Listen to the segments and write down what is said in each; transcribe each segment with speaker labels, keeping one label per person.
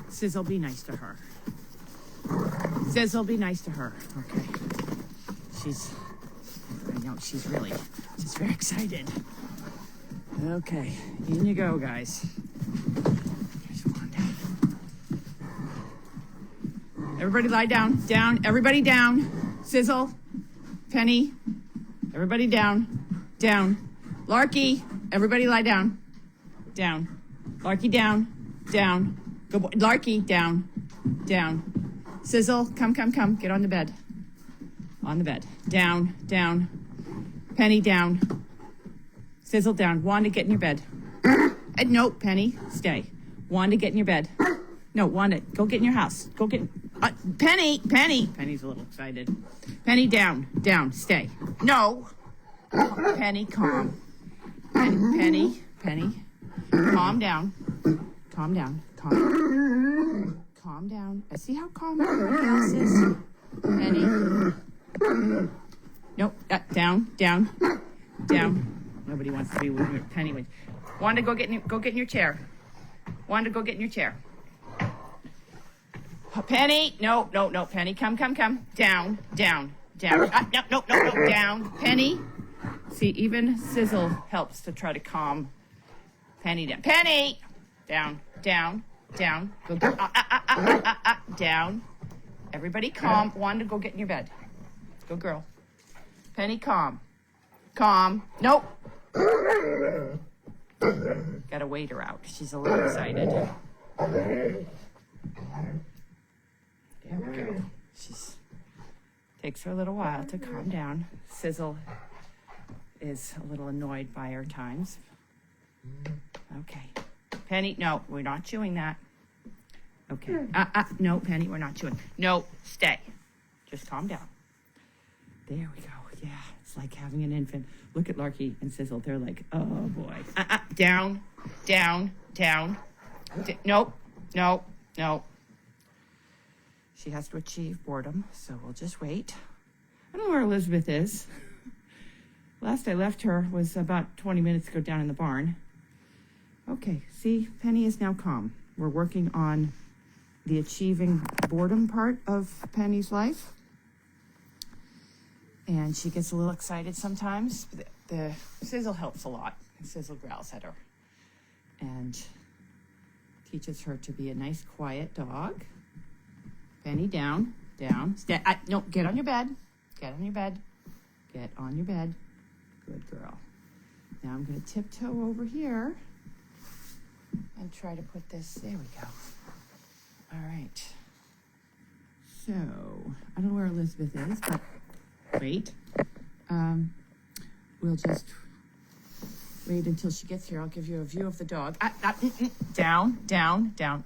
Speaker 1: Sizzle, be nice to her. Sizzle, be nice to her. Okay. I know, she's very excited. Okay, in you go, guys. Here's Wanda. Everybody lie down. Down. Everybody down. Sizzle. Penny. Everybody down. Down. Larky. Everybody lie down. Down. Larky down. Down. Good boy. Larky, down. Down. Sizzle, come. Get on the bed. On the bed. Down. Penny, down. Sizzle, down. Wanda, get in your bed. No, Penny, stay. Wanda, get in your bed. No, Wanda, go get in your house. Go get... Penny! Penny's a little excited. Penny, down. Stay. No! Penny, calm. Penny. Calm down. Calm down. I see how calm your house is. Penny. Nope. Down. Nobody wants to be with Penny. Wanda, go get in your chair. Wanda, go get in your chair. Penny. No. Penny, come. Down. No. Down. Penny. See, even Sizzle helps to try to calm Penny down. Penny. Down. Go down. Everybody calm. Wanda, go get in your bed. Go girl. Penny, calm. Nope. Gotta wait her out. She's a little excited. There we go. Takes her a little while to calm down. Sizzle is a little annoyed by her times. Okay. Penny, no, we're not chewing that. Okay. No, Penny, we're not chewing. No, stay. Just calm down. There we go. Yeah, it's like having an infant. Look at Larky and Sizzle. They're like, oh boy. Down. No. She has to achieve boredom, so we'll just wait. I don't know where Elizabeth is. Last I left her was about 20 minutes ago down in the barn. Okay, see, Penny is now calm. We're working on the achieving boredom part of Penny's life. And she gets a little excited sometimes. The Sizzle helps a lot. Sizzle growls at her. And teaches her to be a nice, quiet dog. Penny, down. No, get on your bed. Get on your bed. Good girl. Now I'm going to tiptoe over here and try to put this, there we go. All right. So, I don't know where Elizabeth is, but wait. We'll just wait until she gets here. I'll give you a view of the dog. Down.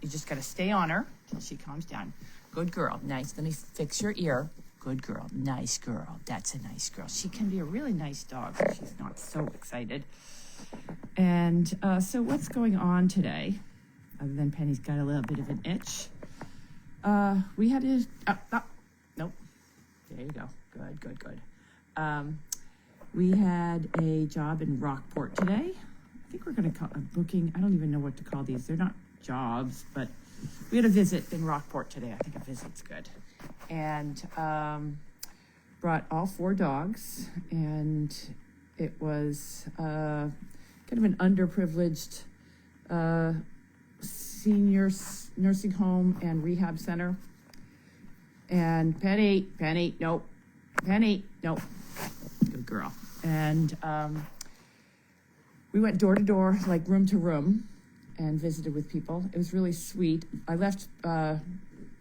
Speaker 1: You just got to stay on her until she calms down. Good girl. Nice. Let me fix your ear. Good girl. Nice girl. That's a nice girl. She can be a really nice dog if she's not so excited. And so what's going on today, other than Penny's got a little bit of an itch? We had to... Nope. There you go. Good. We had a job in Rockport today. I think we're going to call a booking. I don't even know what to call these. They're not jobs, but we had a visit in Rockport today. I think a visit's good. And brought all 4 dogs, and it was kind of an underprivileged senior nursing home and rehab center. And Penny, nope. Good girl. And we went door to door, like room to room, and visited with people. It was really sweet. I left,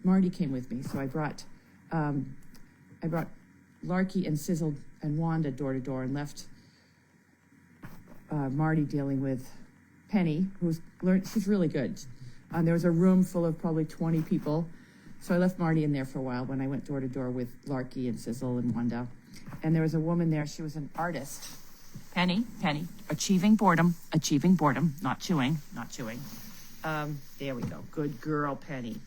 Speaker 1: Marty came with me, so I brought Larky and Sizzle and Wanda door to door and left Marty dealing with Penny, she's really good. There was a room full of probably 20 people. So I left Marty in there for a while when I went door to door with Larky and Sizzle and Wanda. And there was a woman there. She was an artist. Penny, achieving boredom, not chewing. There we go. Good girl, Penny.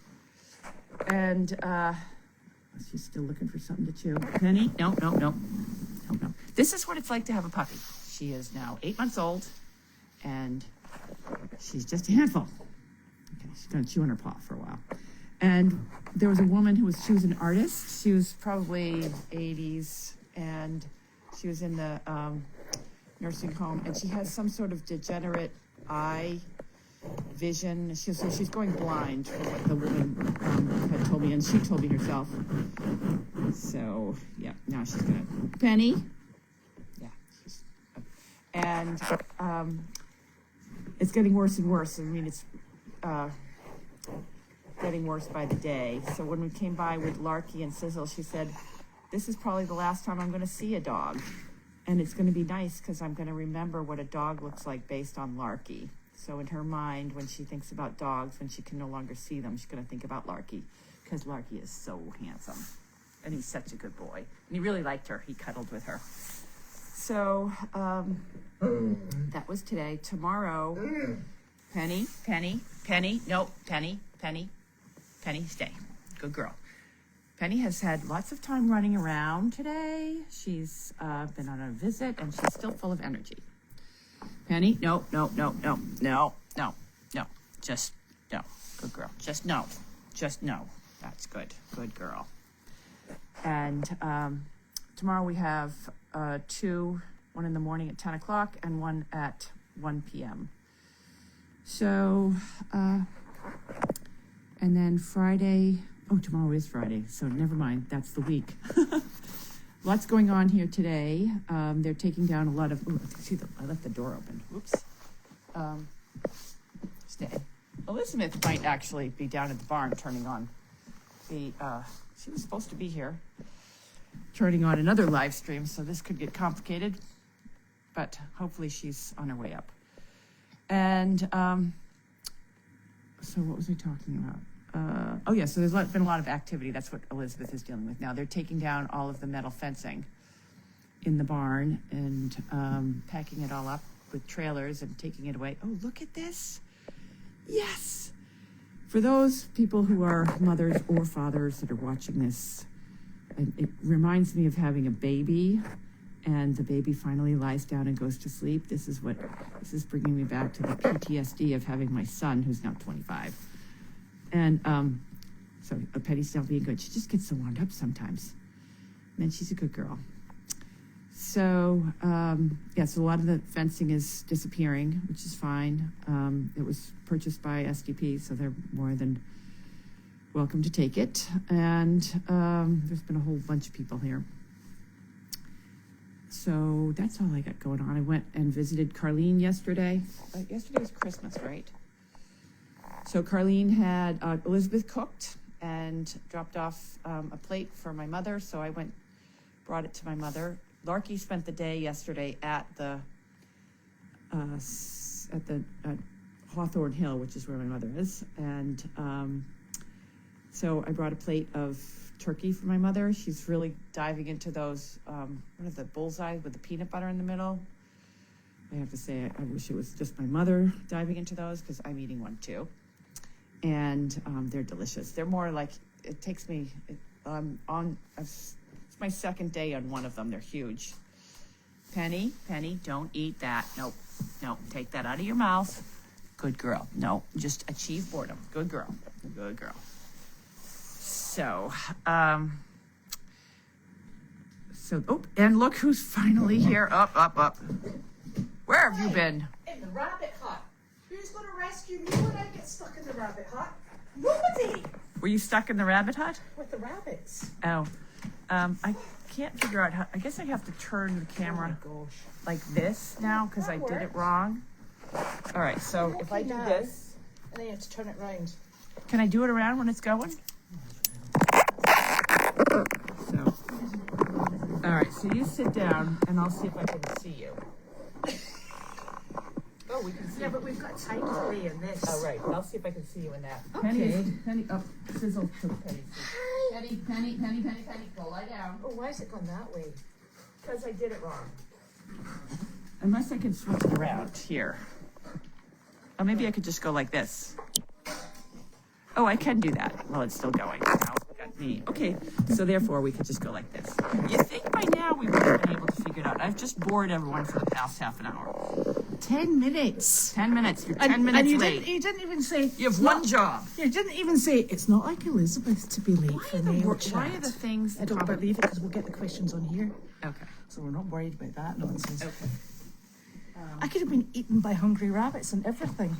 Speaker 1: And she's still looking for something to chew. Penny, no. This is what it's like to have a puppy. She is now 8 months old, and she's just a handful. Okay, she's going to chew on her paw for a while. And there was a woman she was an artist. She was probably 80s, and she was in the nursing home, and she has some sort of degenerate eye vision. So she's going blind, for what the woman had told me, and she told me herself. So, yeah, now she's going to... Penny? Yeah. And it's getting worse and worse. I mean, it's... getting worse by the day. So when we came by with Larky and Sizzle, she said, this is probably the last time I'm going to see a dog. And it's going to be nice because I'm going to remember what a dog looks like based on Larky. So in her mind, when she thinks about dogs, when she can no longer see them, she's going to think about Larky because Larky is so handsome. And he's such a good boy. And he really liked her. He cuddled with her. So that was today. Tomorrow, Penny, stay. Good girl. Penny has had lots of time running around today. She's been on a visit, and she's still full of energy. Penny, no. Just no. Good girl. Just no. That's good. Good girl. And tomorrow we have two, one in the morning at 10 o'clock and one at 1 p.m. So... and then Friday, tomorrow is Friday, so never mind, that's the week. Lots going on here today. They're taking down a lot of, I left the door open, whoops. Stay. Elizabeth might actually be down at the barn turning on she was supposed to be here, turning on another live stream, so this could get complicated, but hopefully she's on her way up. And, so what was I talking about? So there's been a lot of activity. That's what Elizabeth is dealing with now. They're taking down all of the metal fencing in the barn and packing it all up with trailers and taking it away. Oh, look at this. Yes. For those people who are mothers or fathers that are watching this, it reminds me of having a baby and the baby finally lies down and goes to sleep. This is bringing me back to the PTSD of having my son, who's now 25. And so Penny's not being good. She just gets so wound up sometimes. And then she's a good girl. So, so a lot of the fencing is disappearing, which is fine. It was purchased by SDP, so they're more than welcome to take it. And there's been a whole bunch of people here. So that's all I got going on. I went and visited Carlene yesterday. Yesterday was Christmas, right? So Carlene had Elizabeth cooked and dropped off a plate for my mother. So I brought it to my mother. Larky spent the day yesterday at Hawthorne Hill, which is where my mother is. And so I brought a plate of turkey for my mother. She's really diving into those, what are the bullseyes with the peanut butter in the middle? I have to say, I wish it was just my mother diving into those because I'm eating one too. And they're delicious. They're more like, it takes me, it's my second day on one of them. They're huge. Penny, don't eat that. Nope, take that out of your mouth. Good girl. No, just achieve boredom. Good girl. So, and look who's finally here. Up. Where have you been?
Speaker 2: In the rabbit hut. Who's going to rescue me when I get stuck in the rabbit hut? Nobody!
Speaker 1: Were you stuck in the rabbit hut?
Speaker 2: With the rabbits.
Speaker 1: Oh. I can't figure out how, I guess I have to turn the camera like this now because I did it wrong. All right, so if I do this.
Speaker 2: And then you have to turn it around.
Speaker 1: Can I do it around when it's going? So, all right, so you sit down and I'll see if I can see you. Oh, we can see.
Speaker 2: Yeah, but we've got time to lay in this.
Speaker 1: Oh, right. I'll see if I can see you in that.
Speaker 2: Okay.
Speaker 1: Penny, oh, sizzle to Penny. Penny, go lie down.
Speaker 2: Oh, why has it gone that way?
Speaker 1: Because I did it wrong. Unless I can switch it around here. Oh, maybe I could just go like this. Oh, I can do that. Well, it's still going. Now it's got me. Okay, so therefore we could just go like this. You think by now we would have been able to figure it out. I've just bored everyone for the past half an hour.
Speaker 2: 10 minutes.
Speaker 1: 10 minutes. You're 10 minutes
Speaker 2: and you
Speaker 1: late.
Speaker 2: You didn't even say...
Speaker 1: You have one job.
Speaker 2: You didn't even say, it's not like Elizabeth to be late for MailChat.
Speaker 1: Why are the things...
Speaker 2: I don't believe it because we'll get the questions on here.
Speaker 1: Okay.
Speaker 2: So we're not worried about that nonsense.
Speaker 1: Okay.
Speaker 2: I could have been eaten by hungry rabbits and everything.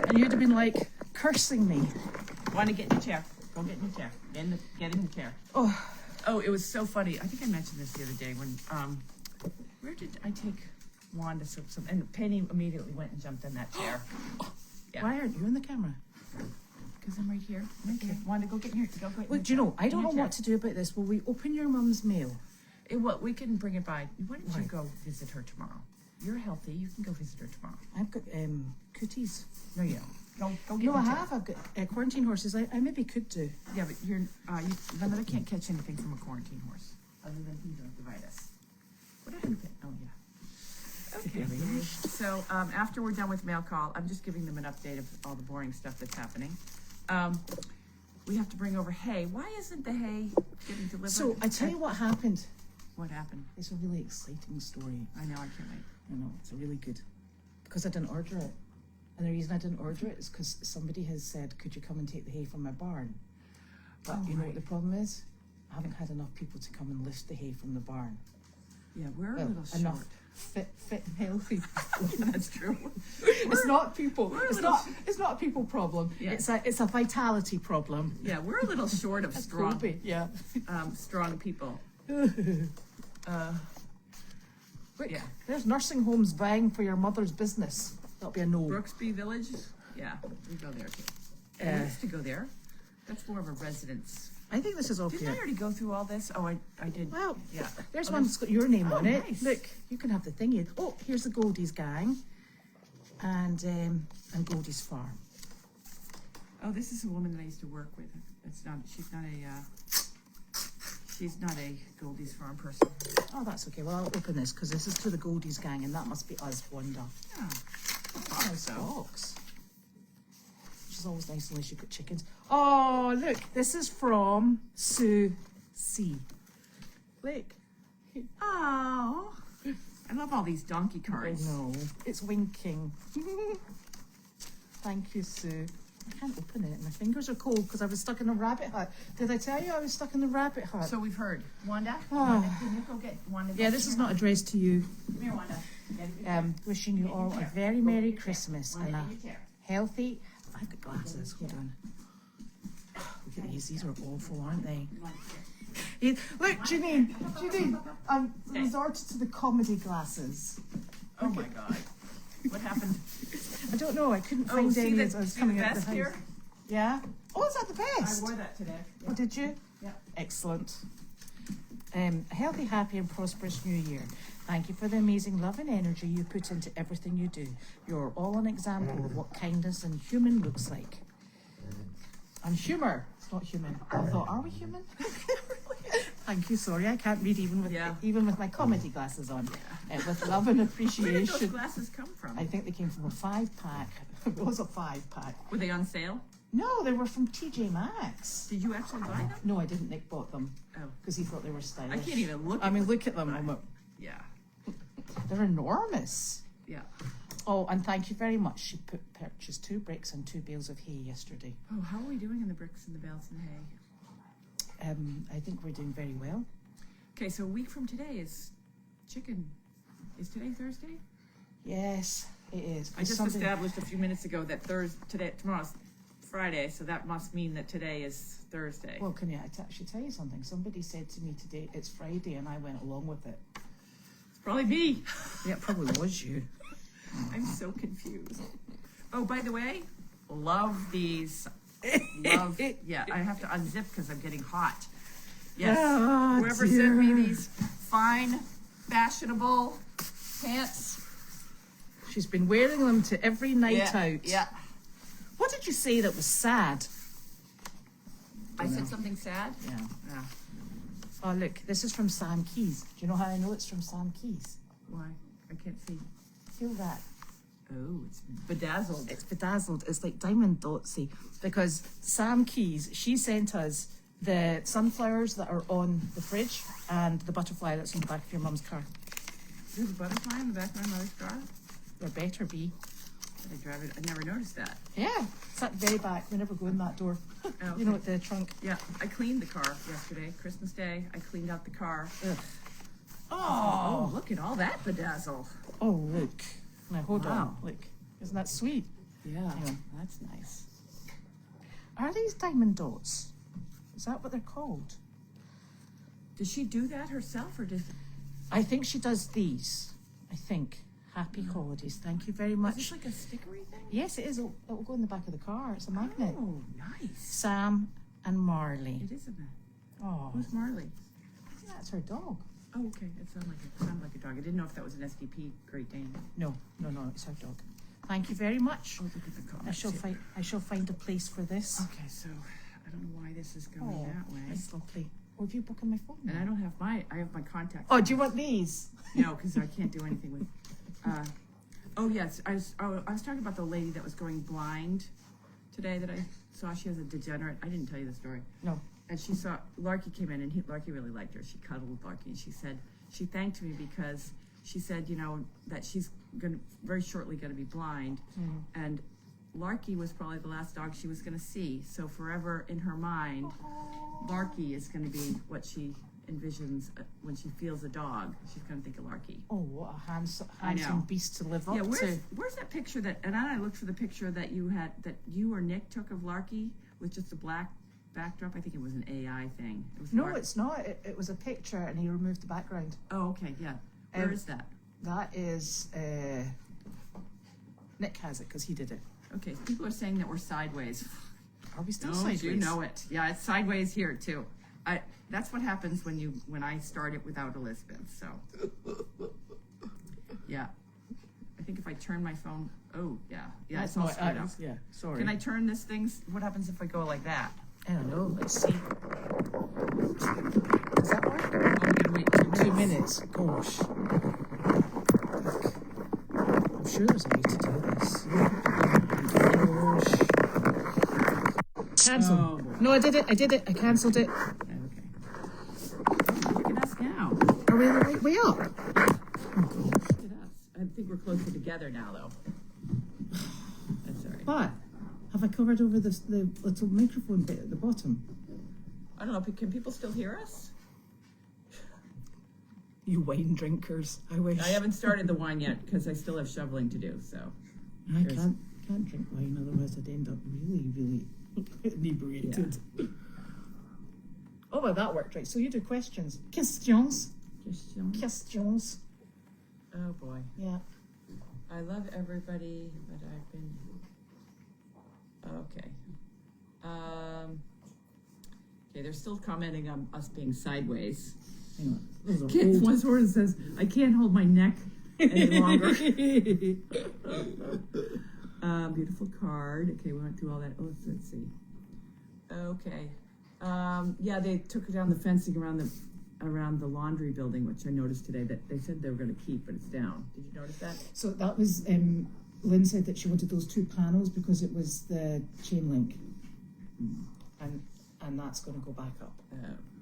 Speaker 2: And you'd have been like cursing me.
Speaker 1: Want to get in your chair? Go get in your chair. Get in your chair. Oh, it was so funny. I think I mentioned this the other day when where did I take Wanda? And Penny immediately went and jumped in that chair. Yeah.
Speaker 2: Why aren't you in the camera?
Speaker 1: Because I'm right here. Okay. Wanda, go get in here. Go get in
Speaker 2: Look, do you know? I don't know what to do about this. Will we open your mum's mail?
Speaker 1: We can bring it by. Why don't you go visit her tomorrow? You're healthy. You can go visit her tomorrow.
Speaker 2: I've got cooties.
Speaker 1: No, you don't. Go get.
Speaker 2: No, I have. I've got quarantine horses. I maybe could do.
Speaker 1: Yeah, but Vanilla can't catch anything from a quarantine horse other than conjunctivitis. What happened? Oh yeah. Okay. So after we're done with mail call, I'm just giving them an update of all the boring stuff that's happening. We have to bring over hay. Why isn't the hay getting delivered?
Speaker 2: So I tell you what happened.
Speaker 1: What happened?
Speaker 2: It's a really exciting story.
Speaker 1: I know. I can't wait.
Speaker 2: I know, it's really good. Because I didn't order it. And the reason I didn't order it is because somebody has said, could you come and take the hay from my barn? But you know what the problem is? I haven't had enough people to come and lift the hay from the barn.
Speaker 1: Yeah, we're a little short.
Speaker 2: Enough fit and healthy people.
Speaker 1: That's true.
Speaker 2: It's not people. It's not a people problem.
Speaker 1: Yeah.
Speaker 2: It's a vitality problem.
Speaker 1: Yeah, we're a little short of strong.
Speaker 2: Yeah.
Speaker 1: Strong people.
Speaker 2: Quick,
Speaker 1: yeah.
Speaker 2: There's nursing homes vying for your mother's business. That'll be a no.
Speaker 1: Brooksby Village? Yeah, we go there too. We used to go there. That's more of a residence.
Speaker 2: I think this is okay.
Speaker 1: Didn't I already go through all this? Oh, I did.
Speaker 2: Well,
Speaker 1: yeah.
Speaker 2: There's one that's got your name on it.
Speaker 1: Nice.
Speaker 2: Look, you can have the thingy. Oh, here's the Goldies gang, and Goldy's farm.
Speaker 1: Oh, this is a woman that I used to work with. She's not a Goldie's farm person.
Speaker 2: Oh, that's okay. Well, I'll open this because this is to the Goldies gang, and that must be us, Wanda.
Speaker 1: Yeah.
Speaker 2: Nice box. Which is always nice unless you've got chickens. Oh, look, this is from Sue C. Look.
Speaker 1: Oh, I love all these donkey cards.
Speaker 2: I know. It's winking. Thank you, Sue. I can't open it. My fingers are cold because I was stuck in a rabbit hut. Did I tell you I was stuck in the rabbit hut?
Speaker 1: So we've heard. Wanda,
Speaker 2: Oh.
Speaker 1: can you go get Wanda?
Speaker 2: Yeah, this is not addressed to you.
Speaker 1: Come here, Wanda.
Speaker 2: Wishing you all a very Merry Christmas
Speaker 1: Wanda,
Speaker 2: and a
Speaker 1: in your chair.
Speaker 2: healthy... I've got glasses. Hold on. Look at these. These are awful, aren't they? Look, Janine, resorted to the comedy glasses.
Speaker 1: Oh my God. What happened?
Speaker 2: I don't know. I couldn't find any as I was coming out of the house.
Speaker 1: Here?
Speaker 2: Yeah. Oh, is that the best?
Speaker 1: I wore that today. Yeah.
Speaker 2: Oh, did you?
Speaker 1: Yeah.
Speaker 2: Excellent. A healthy, happy, and prosperous new year. Thank you for the amazing love and energy you put into everything you do. You're all an example of what kindness and human looks like. And humour. It's not human. I thought, are we human? Thank you. Sorry, I can't read even with my comedy glasses on. With love and appreciation.
Speaker 1: Where did those glasses come from?
Speaker 2: I think they came from a 5-pack. It was a 5-pack.
Speaker 1: Were they on sale?
Speaker 2: No, they were from TJ Maxx.
Speaker 1: Did you actually buy them?
Speaker 2: No, I didn't. Nick bought them.
Speaker 1: Oh.
Speaker 2: Because he thought they were stylish.
Speaker 1: I can't even look.
Speaker 2: I mean, look at them.
Speaker 1: Yeah.
Speaker 2: They're enormous.
Speaker 1: Yeah.
Speaker 2: Oh, and thank you very much. She purchased 2 bricks and 2 bales of hay yesterday.
Speaker 1: Oh, how are we doing in the bricks and the bales and hay?
Speaker 2: I think we're doing very well.
Speaker 1: Okay, so a week from today is chicken. Is today Thursday?
Speaker 2: Yes, it is.
Speaker 1: I just established a few minutes ago that tomorrow's Friday, so that must mean that today is Thursday.
Speaker 2: Well, can I actually tell you something? Somebody said to me today it's Friday, and I went along with it.
Speaker 1: It's probably me.
Speaker 2: Yeah, it probably was you.
Speaker 1: I'm so confused. Oh, by the way, love these. Love. Yeah, I have to unzip because I'm getting hot. Yes.
Speaker 2: Oh,
Speaker 1: whoever sent me these fine, fashionable pants.
Speaker 2: She's been wearing them to every night out.
Speaker 1: Yeah.
Speaker 2: What did you say that was sad?
Speaker 1: I said something sad?
Speaker 2: Yeah.
Speaker 1: Yeah.
Speaker 2: Oh, look, this is from Sam Keys. Do you know how I know it's from Sam Keys?
Speaker 1: Why? I can't see.
Speaker 2: Feel that.
Speaker 1: Oh, it's bedazzled.
Speaker 2: It's bedazzled. It's like diamond dotsy. Because Sam Keys, she sent us the sunflowers that are on the fridge and the butterfly that's in the back of your mum's car.
Speaker 1: There's a butterfly in the back of my mother's car?
Speaker 2: There better be.
Speaker 1: I drive it. I never noticed that.
Speaker 2: Yeah, it's at the very back. We never go in that door.
Speaker 1: Oh, okay.
Speaker 2: You know, at the trunk.
Speaker 1: Yeah, I cleaned the car yesterday, Christmas Day. I cleaned out the car.
Speaker 2: Ugh.
Speaker 1: Oh, look at all that bedazzle.
Speaker 2: Oh, look. Now, hold
Speaker 1: Wow.
Speaker 2: on. Look. Isn't that sweet?
Speaker 1: Yeah,
Speaker 2: Yeah.
Speaker 1: that's nice.
Speaker 2: Are these diamond dots? Is that what they're called?
Speaker 1: Did she do that herself, or did?
Speaker 2: I think she does these. I think. Happy holidays. Thank you very
Speaker 1: Is
Speaker 2: much.
Speaker 1: this like a stickery thing?
Speaker 2: Yes, it is. It will go in the back of the car. It's a magnet.
Speaker 1: Oh, nice.
Speaker 2: Sam and Marley.
Speaker 1: It is a man.
Speaker 2: Oh,
Speaker 1: Who's Marley?
Speaker 2: that's her dog.
Speaker 1: Oh, okay. It sounded like a dog. I didn't know if that was an SDP Great Dane.
Speaker 2: No, it's her dog. Thank you very much.
Speaker 1: Oh, look at the comments.
Speaker 2: I shall find a place for this.
Speaker 1: Okay, so I don't know why this is going
Speaker 2: Oh,
Speaker 1: that way.
Speaker 2: that's lovely. Oh, have you booked on my phone?
Speaker 1: And I don't have I have my contacts.
Speaker 2: Oh, do you want these?
Speaker 1: No, because I can't do anything with. Oh yes, I was talking about the lady that was going blind today that I saw. She has a degenerate. I didn't tell you the story.
Speaker 2: No.
Speaker 1: And she saw Larky came in, and Larky really liked her. She cuddled with Larky, and she said she thanked me because she said, you know, that she's very shortly gonna be blind, and Larky was probably the last dog she was gonna see. So forever in her mind, Larky is gonna be what she envisions when she feels a dog. She's gonna think of Larky.
Speaker 2: Oh, what a handsome
Speaker 1: I know.
Speaker 2: beast to live up
Speaker 1: Yeah,
Speaker 2: to.
Speaker 1: where's that picture that? And I looked for the picture that you or Nick took of Larky with just a black backdrop. I think it was an AI thing. It was
Speaker 2: No, it's not. It was a picture, and he removed the background.
Speaker 1: Oh, okay, yeah. Where is that?
Speaker 2: That is Nick has it because he did it.
Speaker 1: Okay, people are saying that we're sideways.
Speaker 2: Are we still
Speaker 1: Don't
Speaker 2: sideways?
Speaker 1: you know it? Yeah, it's sideways here too. That's what happens when I start it without Elizabeth. So, yeah. I think if I turn my phone, yeah,
Speaker 2: That's
Speaker 1: it's all
Speaker 2: not.
Speaker 1: straight up.
Speaker 2: Yeah, sorry.
Speaker 1: Can I turn this thing? What happens if I go like that?
Speaker 2: I don't know. Let's see. Does that work?
Speaker 1: Oh, we're gonna wait
Speaker 2: 2 minutes. Gosh. I'm sure there's a way to do this. Gosh. Cancel.
Speaker 1: Oh, boy.
Speaker 2: No, I did it. I cancelled it.
Speaker 1: Okay. Look at us now.
Speaker 2: Are we the right way up?
Speaker 1: Look at us. I think we're closer together now, though. That's all right.
Speaker 2: But have I covered over the little microphone bit at the bottom?
Speaker 1: I don't know. Can people still hear us?
Speaker 2: You wine drinkers. I wish.
Speaker 1: I haven't started the wine yet because I still have shoveling to do. So
Speaker 2: I can't drink wine, otherwise I'd end up really inebriated.
Speaker 1: Yeah.
Speaker 2: Oh, well, that worked, right? So you do questions. Questions. Questions.
Speaker 1: Oh boy.
Speaker 2: Yeah.
Speaker 1: I love everybody, but I've been okay. Okay, they're still commenting on us being sideways.
Speaker 2: Hang on. Those are
Speaker 1: Kid,
Speaker 2: old.
Speaker 1: one person says, "I can't hold my neck any longer." Beautiful card. Okay, we went through all that. Oh, let's see. Okay. Yeah, they took down the fencing around the laundry building, which I noticed today that they said they were going to keep, but it's down. Did you notice that?
Speaker 2: So that was, Lynn said that she wanted those 2 panels because it was the chain link. And that's going to go back up.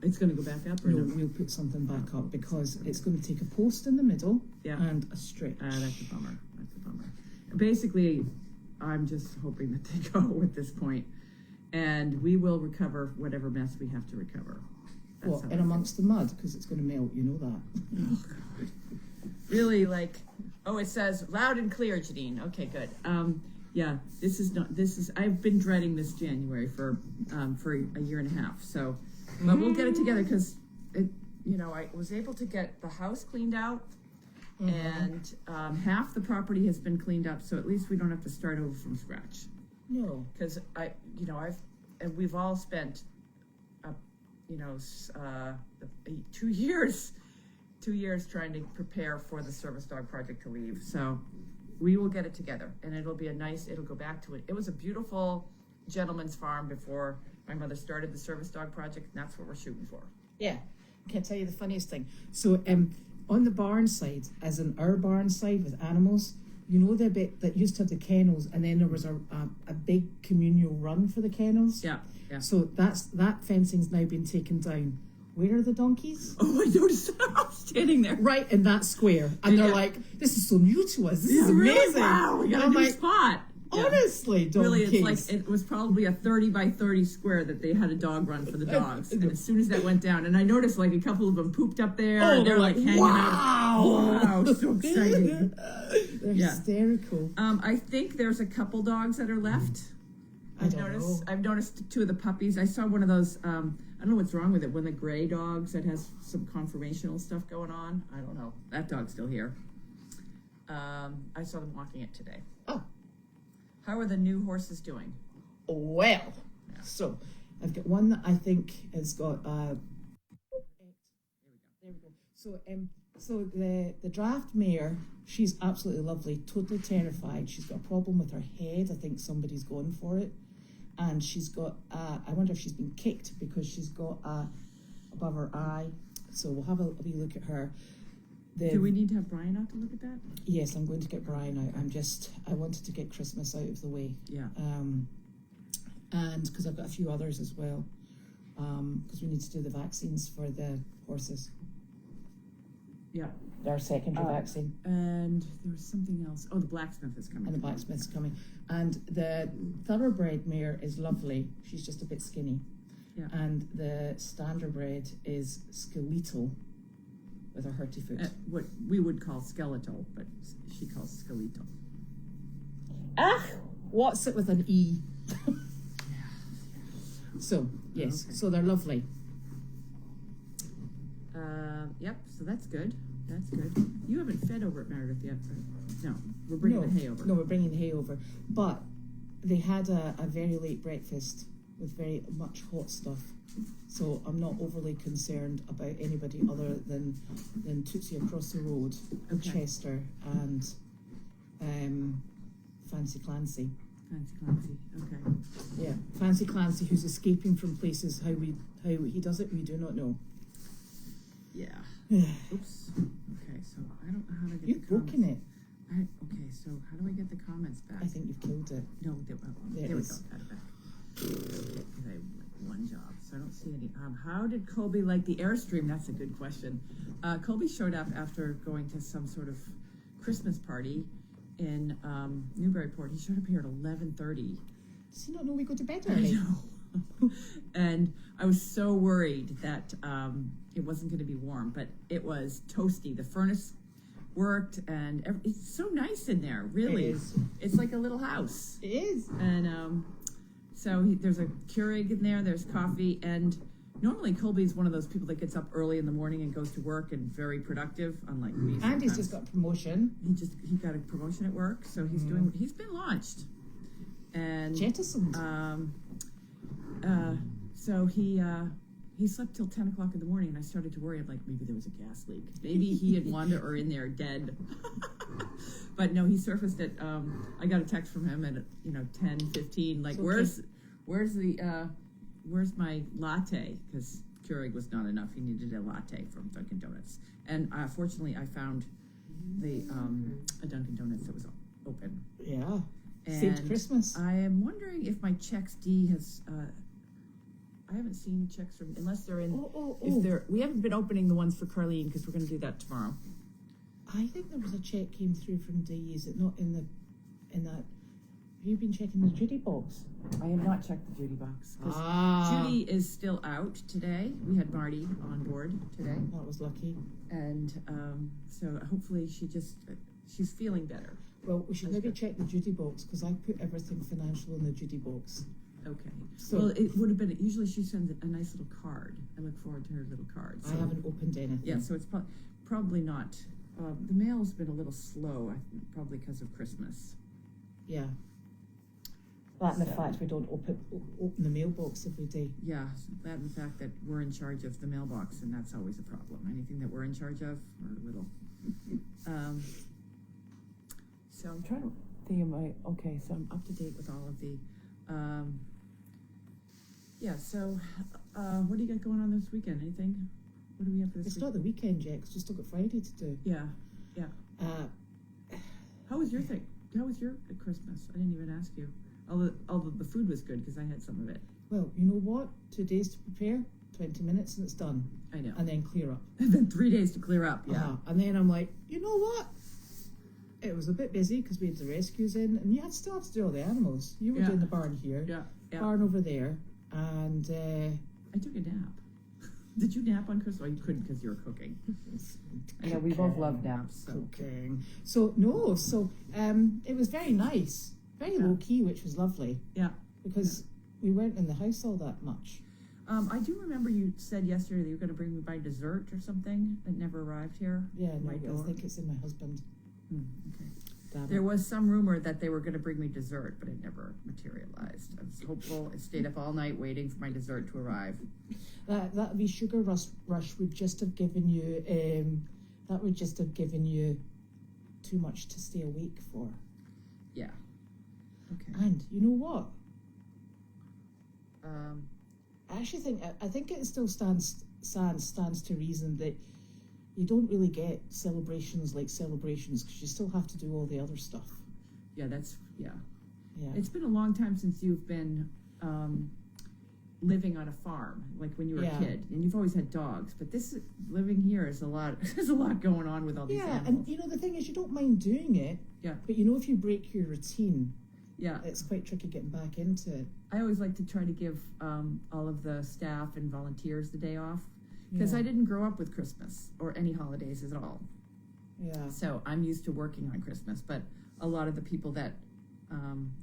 Speaker 1: It's going to go back up, or
Speaker 2: No,
Speaker 1: no?
Speaker 2: we'll put something back up because it's going to take a post in the middle
Speaker 1: Yeah.
Speaker 2: and a stretch.
Speaker 1: That's a bummer. Basically, I'm just hoping that they go at this point, and we will recover whatever mess we have to recover. That's
Speaker 2: What,
Speaker 1: how
Speaker 2: in
Speaker 1: I feel.
Speaker 2: amongst the mud because it's going to melt, you know that.
Speaker 1: Really, like, oh, it says loud and clear, Janine. Okay, good. Yeah, this is. I've been dreading this January for a year and a half. So, but we'll get it together because I was able to get the house cleaned out, and half the property has been cleaned up. So at least we don't have to start over from scratch.
Speaker 2: No.
Speaker 1: Because we've all spent, 2 years trying to prepare for the service dog project to leave. So we will get it together, and it'll go back to it. It was a beautiful gentleman's farm before my mother started the service dog project, and that's what we're shooting for.
Speaker 2: Yeah. Can I tell you the funniest thing? So on the barn side, as in our barn side with animals, you know the bit that used to have the kennels, and then there was a big communal run for the kennels?
Speaker 1: Yeah.
Speaker 2: So that fencing's now been taken down. Where are the donkeys?
Speaker 1: Oh, I noticed that. I was standing there.
Speaker 2: Right in that square. And they're like, this is so new to us. This is amazing.
Speaker 1: Really? Wow, we got a new spot.
Speaker 2: Honestly, donkeys.
Speaker 1: Really, it's like, it was probably a 30 by 30 square that they had a dog run for the dogs. And as soon as that went down, and I noticed like a couple of them pooped up there.
Speaker 2: Oh,
Speaker 1: and they're like hanging out. Wow, so exciting.
Speaker 2: They're hysterical.
Speaker 1: I think there's a couple dogs that are left. I've noticed two of the puppies. I saw one of those, I don't know what's wrong with it, one of the gray dogs that has some conformational stuff going on. I don't know. That dog's still here. I saw them walking it today.
Speaker 2: Oh.
Speaker 1: How are the new horses doing?
Speaker 2: Well, so I've got one that I think has got. There we go. So the draft mare, she's absolutely lovely, totally terrified. She's got a problem with her head. I think somebody's going for it, and she's got. I wonder if she's been kicked because she's got above her eye. So we'll have a wee look at her.
Speaker 1: Do we need to have Brian out to look at that?
Speaker 2: Yes, I'm going to get Brian out. I wanted to get Christmas out of the way.
Speaker 1: Yeah.
Speaker 2: And because I've got a few others as well. Because we need to do the vaccines for the horses.
Speaker 1: Yeah.
Speaker 2: Our secondary vaccine.
Speaker 1: And there was something else. Oh, the blacksmith is coming.
Speaker 2: And the blacksmith's coming. And the thoroughbred mare is lovely. She's just a bit skinny.
Speaker 1: Yeah.
Speaker 2: And the standardbred is skeletal. With her hurty foot.
Speaker 1: What we would call skeletal, but she calls skeletal.
Speaker 2: What's it with an E? So, yes,
Speaker 1: Okay.
Speaker 2: so they're lovely.
Speaker 1: Yep, so that's good. That's good. You haven't fed over at Meredith yet, right? No, we're bringing the hay over.
Speaker 2: No, we're bringing the hay over. But they had a very late breakfast with very much hot stuff. So I'm not overly concerned about anybody other than Tootsie across the road, Chester, and Fancy Clancy.
Speaker 1: Fancy Clancy, okay.
Speaker 2: Yeah, Fancy Clancy, who's escaping from places. How he does it, we do not know.
Speaker 1: Yeah. Oops. Okay, so I don't know how to get
Speaker 2: You've
Speaker 1: the comments.
Speaker 2: broken it.
Speaker 1: Okay, so how do I get the comments back?
Speaker 2: I think you've killed it.
Speaker 1: No, there we go.
Speaker 2: is.
Speaker 1: Got it back. Okay, I have one job, so I don't see any. How did Colby like the Airstream? That's a good question. Colby showed up after going to some sort of Christmas party in Newburyport. He showed up here at 11:30.
Speaker 2: Does he not know we go to bed
Speaker 1: I
Speaker 2: early?
Speaker 1: know. And I was so worried that it wasn't going to be warm, but it was toasty. The furnace worked, and it's so nice in there, really.
Speaker 2: It is.
Speaker 1: It's like a little house.
Speaker 2: It is.
Speaker 1: And so there's a Keurig in there, there's coffee, and normally Colby's one of those people that gets up early in the morning and goes to work and very productive, unlike me.
Speaker 2: Andy's just got a promotion.
Speaker 1: He got a promotion at work, so he's been launched. And
Speaker 2: Jettisoned.
Speaker 1: so he slept till 10 o'clock in the morning, and I started to worry. I'm like, maybe there was a gas leak. Maybe he and Wanda are in there dead. But no, he surfaced it. I got a text from him at 10:15. Like, where's my latte? Because Keurig was not enough. He needed a latte from Dunkin' Donuts. And fortunately, I found a Dunkin' Donuts that was open.
Speaker 2: Yeah.
Speaker 1: And
Speaker 2: Saved Christmas.
Speaker 1: I am wondering if my checks D has. I haven't seen checks from unless they're in. If they're, we haven't been opening the ones for Carlene because we're going to do that tomorrow.
Speaker 2: I think there was a check came through from D. Is it not in that? Have you been checking the Judy box?
Speaker 1: I have not checked the Judy box. Judy is still out today. We had Marty on board today.
Speaker 2: That was lucky.
Speaker 1: And so hopefully she's feeling better.
Speaker 2: Well, we should maybe check the Judy box because I put everything financial in the Judy box.
Speaker 1: Okay.
Speaker 2: So,
Speaker 1: well, it would have been, usually she sends a nice little card. I look forward to her little card. So.
Speaker 2: I haven't opened anything.
Speaker 1: Yeah, so it's probably not. The mail's been a little slow, probably because of Christmas.
Speaker 2: Yeah. That and the fact we don't open the mailbox every day.
Speaker 1: Yeah, that and the fact that we're in charge of the mailbox, and that's always a problem. Anything that we're in charge of, we're a little. So I'm trying to think of so I'm up to date with all of the, so, what do you got going on this weekend? Anything? What do we have for this
Speaker 2: It's
Speaker 1: week?
Speaker 2: not the weekend yet, 'cause we've still got Friday to do.
Speaker 1: Yeah. How was your Christmas? I didn't even ask you. Although the food was good because I had some of it.
Speaker 2: Well, you know what? 2 days to prepare, 20 minutes and it's done.
Speaker 1: I know.
Speaker 2: And then clear up.
Speaker 1: And then 3 days to clear up. Yeah.
Speaker 2: And then I'm like, you know what? It was a bit busy because we had the rescues in, and you still have to do all the animals. You were doing the barn here, barn over there, and
Speaker 1: I took a nap. Did you nap on Christmas? Oh, you couldn't because you were cooking. I know we both love naps. So.
Speaker 2: Cooking. It was very nice, very low key, which was lovely.
Speaker 1: Yeah.
Speaker 2: Because we weren't in the house all that much.
Speaker 1: I do remember you said yesterday that you were going to bring me by dessert or something that never arrived here.
Speaker 2: Yeah, no, I think it's in my husband.
Speaker 1: Okay.
Speaker 2: Damn
Speaker 1: There
Speaker 2: it.
Speaker 1: was some rumor that they were going to bring me dessert, but it never materialized. I was hopeful. I stayed up all night waiting for my dessert to arrive.
Speaker 2: That wee sugar rush would just have given you too much to stay awake for.
Speaker 1: Yeah. Okay.
Speaker 2: And you know what? I think it still stands to reason that you don't really get celebrations like celebrations because you still have to do all the other stuff.
Speaker 1: Yeah,
Speaker 2: Yeah.
Speaker 1: It's been a long time since you've been living on a farm, like when you were a kid, and you've always had dogs. But living here is a lot. There's a lot going on with all these animals.
Speaker 2: And you know the thing is, you don't mind doing it. Yeah. But you know, if you break your routine, it's quite tricky getting back into it.
Speaker 1: I always like to try to give all of the staff and volunteers the day off because I didn't grow up with Christmas or any holidays at all.
Speaker 2: Yeah.
Speaker 1: So I'm used to working on Christmas, but a lot of the people that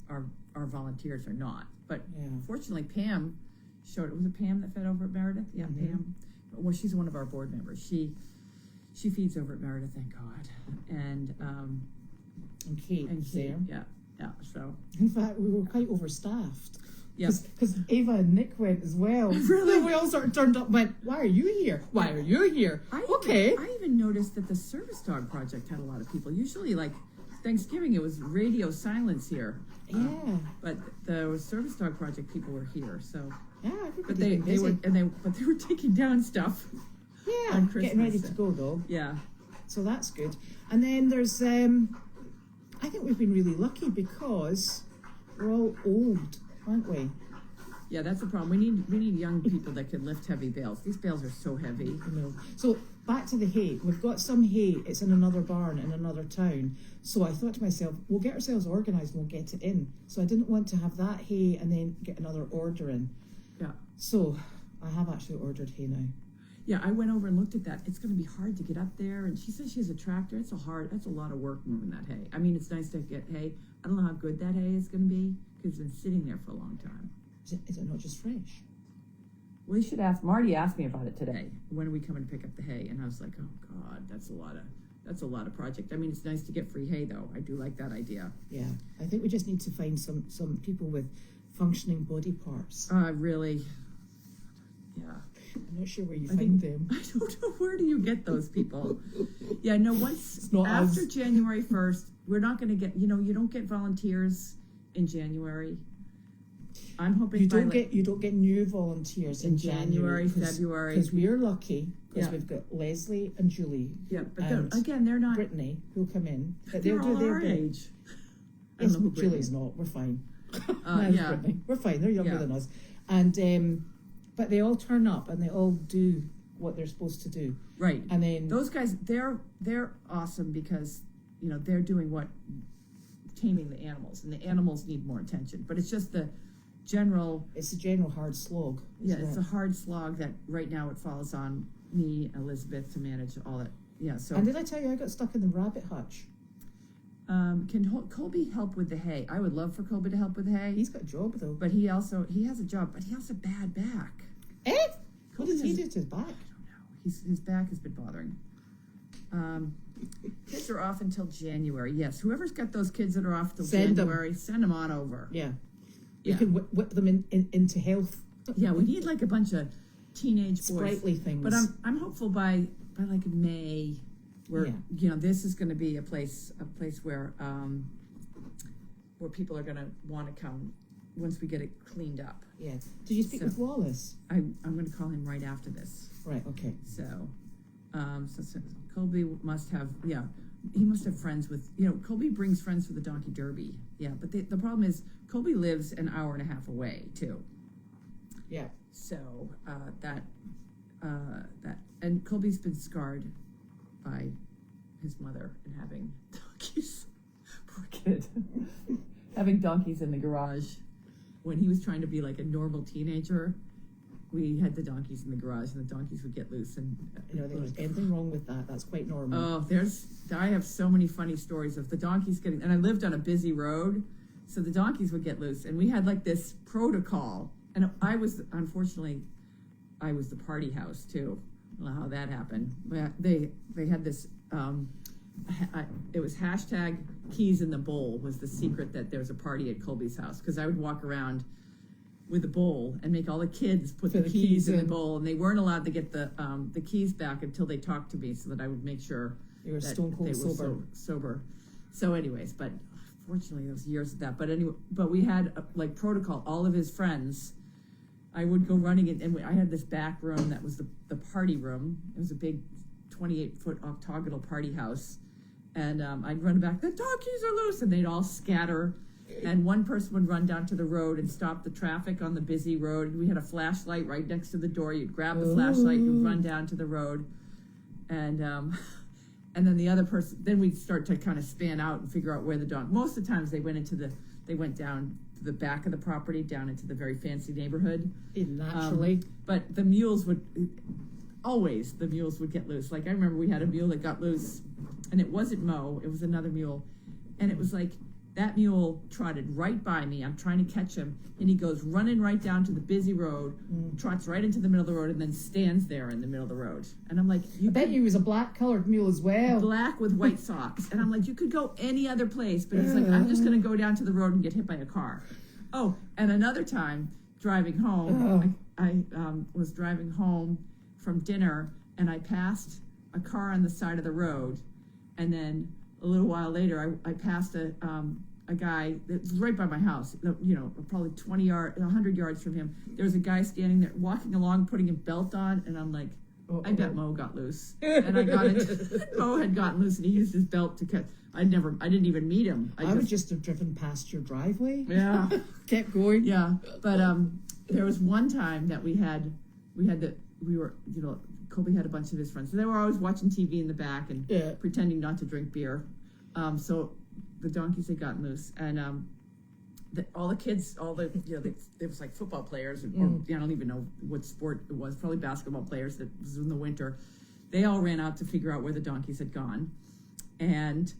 Speaker 1: are volunteers are not. But fortunately, Pam showed. Was it Pam that fed over at Meredith? Yeah, Pam. Well, she's one of our board members. She feeds over at Meredith, thank God. And
Speaker 2: Kate.
Speaker 1: Yeah. So
Speaker 2: in fact, we were quite overstaffed.
Speaker 1: Yeah.
Speaker 2: Because Ava and Nick went as well.
Speaker 1: Really?
Speaker 2: We all sort of turned up and went, why are you here? Why are you here?
Speaker 1: I even noticed that the Service Dog Project had a lot of people. Usually, like Thanksgiving, it was radio silence here.
Speaker 2: Yeah.
Speaker 1: But the Service Dog Project people were here, so.
Speaker 2: Yeah,
Speaker 1: but they were taking down stuff.
Speaker 2: Yeah,
Speaker 1: on Christmas.
Speaker 2: getting ready to go though.
Speaker 1: Yeah.
Speaker 2: So that's good. And then there's, I think we've been really lucky because we're all old, aren't we?
Speaker 1: Yeah, that's the problem. We need young people that can lift heavy bales. These bales are so heavy.
Speaker 2: I know. So back to the hay. We've got some hay. It's in another barn in another town. So I thought to myself, we'll get ourselves organised and we'll get it in. So I didn't want to have that hay and then get another order in.
Speaker 1: Yeah.
Speaker 2: So I have actually ordered hay now.
Speaker 1: Yeah, I went over and looked at that. It's going to be hard to get up there. And she says she has a tractor. That's a lot of work moving that hay. I mean, it's nice to get hay. I don't know how good that hay is going to be because it's been sitting there for a long time.
Speaker 2: Is it not just fresh?
Speaker 1: Well, you should ask. Marty asked me about it today. When are we coming to pick up the hay? And I was like, oh God, that's a lot of project. I mean, it's nice to get free hay though. I do like that idea.
Speaker 2: Yeah, I think we just need to find some people with functioning body parts.
Speaker 1: Really? Yeah.
Speaker 2: I'm not sure where you find them.
Speaker 1: I don't know. Where do you get those people? Yeah, no, after January 1st, we're not going to get, you don't get volunteers in January. I'm hoping
Speaker 2: you don't get new volunteers in January,
Speaker 1: February.
Speaker 2: Because we're lucky because we've got Leslie and Julie.
Speaker 1: Yeah, but they're not.
Speaker 2: Brittany who'll come in.
Speaker 1: But they'll do their age.
Speaker 2: Yes, Julie's not. We're fine. Brittany. We're fine. They're younger than us, and but they all turn up and they all do what they're supposed to do.
Speaker 1: Right.
Speaker 2: And then
Speaker 1: those guys, they're awesome because they're doing taming the animals, and the animals need more attention. But it's just it's a general hard slog. Yeah, it's a hard slog that right now it falls on me, Elizabeth, to manage all that. Yeah. So.
Speaker 2: And did I tell you I got stuck in the rabbit hutch?
Speaker 1: Can Colby help with the hay? I would love for Colby to help with the hay.
Speaker 2: He's got a job though.
Speaker 1: But he has a job, but he has a bad back.
Speaker 2: What does he do to his back?
Speaker 1: I don't know. His back has been bothering. Kids are off until January. Yes, whoever's got those kids that are off till January, send them on over.
Speaker 2: Yeah. You can whip them into health.
Speaker 1: Yeah, we need like a bunch of teenage boys.
Speaker 2: Sprightly things.
Speaker 1: But I'm hopeful by like May. this is going to be a place where people are going to want to come once we get it cleaned up.
Speaker 2: Yeah. Did you speak with Wallace?
Speaker 1: I'm going to call him right after this.
Speaker 2: Right. Okay.
Speaker 1: So, so Colby must have, he must have friends with, Colby brings friends for the Donkey Derby. Yeah, but the problem is Colby lives an hour and a half away too.
Speaker 2: Yeah.
Speaker 1: So and Colby's been scarred by his mother and having donkeys. Poor kid. Having donkeys in the garage. When he was trying to be like a normal teenager, we had the donkeys in the garage, and the donkeys would get loose. And
Speaker 2: there's anything wrong with that. That's quite normal.
Speaker 1: Oh, I have so many funny stories of the donkeys getting. And I lived on a busy road, so the donkeys would get loose, and we had like this protocol. And I was the party house too. I don't know how that happened. But they had this. It was hashtag keys in the bowl was the secret that there was a party at Colby's house, because I would walk around with a bowl and make all the kids put the keys in the bowl, and they weren't allowed to get the keys back until they talked to me, so that I would make sure
Speaker 2: they were stone cold
Speaker 1: sober. So anyways, but fortunately there was years of that. But anyway, but we had like protocol. All of his friends, I would go running in, and I had this back room that was the party room. It was a big 28-foot octagonal party house. And I'd run back, the donkeys are loose, and they'd all scatter. And one person would run down to the road and stop the traffic on the busy road. We had a flashlight right next to the door. You'd grab the flashlight, you'd run down to the road. And then the other person, then we'd start to kind of span out and figure out where the dog. Most of the times they went down to the back of the property, down into the very fancy neighborhood.
Speaker 2: Naturally.
Speaker 1: But the mules would get loose. Like I remember we had a mule that got loose, and it wasn't Mo, it was another mule. And it was like, that mule trotted right by me. I'm trying to catch him, and he goes running right down to the busy road, trots right into the middle of the road, and then stands there in the middle of the road. And I'm like,
Speaker 2: I bet he was a black-colored mule as well.
Speaker 1: Black with white socks. And I'm like, you could go any other place, but he's like, I'm just going to go down to the road and get hit by a car. Oh, and another time, driving home, I was driving home from dinner, and I passed a car on the side of the road, and then a little while later, I passed a guy that was right by my house, probably 100 yards from him. There was a guy standing there, walking along, putting a belt on, and I'm like, I bet Mo got loose. And I got it. Mo had gotten loose, and he used his belt to catch. I didn't even meet him.
Speaker 2: I would just have driven past your driveway.
Speaker 1: Yeah.
Speaker 2: Kept going.
Speaker 1: Yeah. But there was one time that Colby had a bunch of his friends. So they were always watching TV in the back and pretending not to drink beer. So the donkeys had gotten loose, and all the kids, it was like football players, or I don't even know what sport it was, probably basketball players. That was in the winter. They all ran out to figure out where the donkeys had gone, and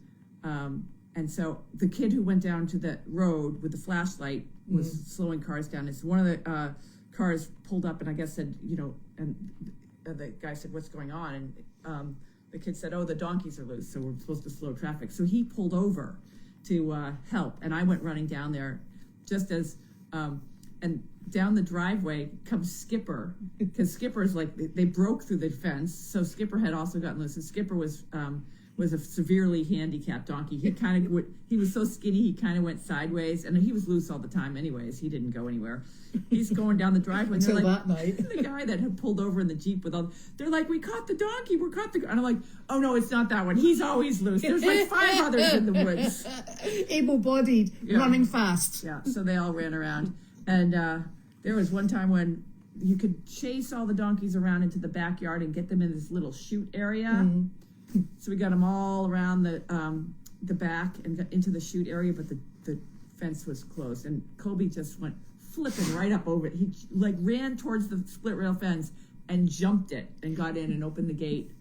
Speaker 1: so the kid who went down to the road with the flashlight was slowing cars down. It's one of the cars pulled up, and I guess said, and the guy said, "What's going on?" And the kid said, "Oh, the donkeys are loose, so we're supposed to slow traffic." So he pulled over to help, and I went running down there, just as and down the driveway comes Skipper, because Skipper's like they broke through the fence, so Skipper had also gotten loose, and Skipper was a severely handicapped donkey. He was so skinny he kind of went sideways, and he was loose all the time. Anyways, he didn't go anywhere. He's going down the driveway
Speaker 2: until
Speaker 1: like,
Speaker 2: that night.
Speaker 1: The guy that had pulled over in the Jeep they're like, "We caught the donkey. We caught the." And I'm like, "Oh no, it's not that one. He's always loose. There's like 5 others in the woods,
Speaker 2: able-bodied, running fast."
Speaker 1: Yeah. So they all ran around, and there was one time when you could chase all the donkeys around into the backyard and get them in this little chute area. So we got them all around the back and got into the chute area, but the fence was closed, and Colby just went flipping right up over it. He like ran towards the split rail fence and jumped it and got in and opened the gate.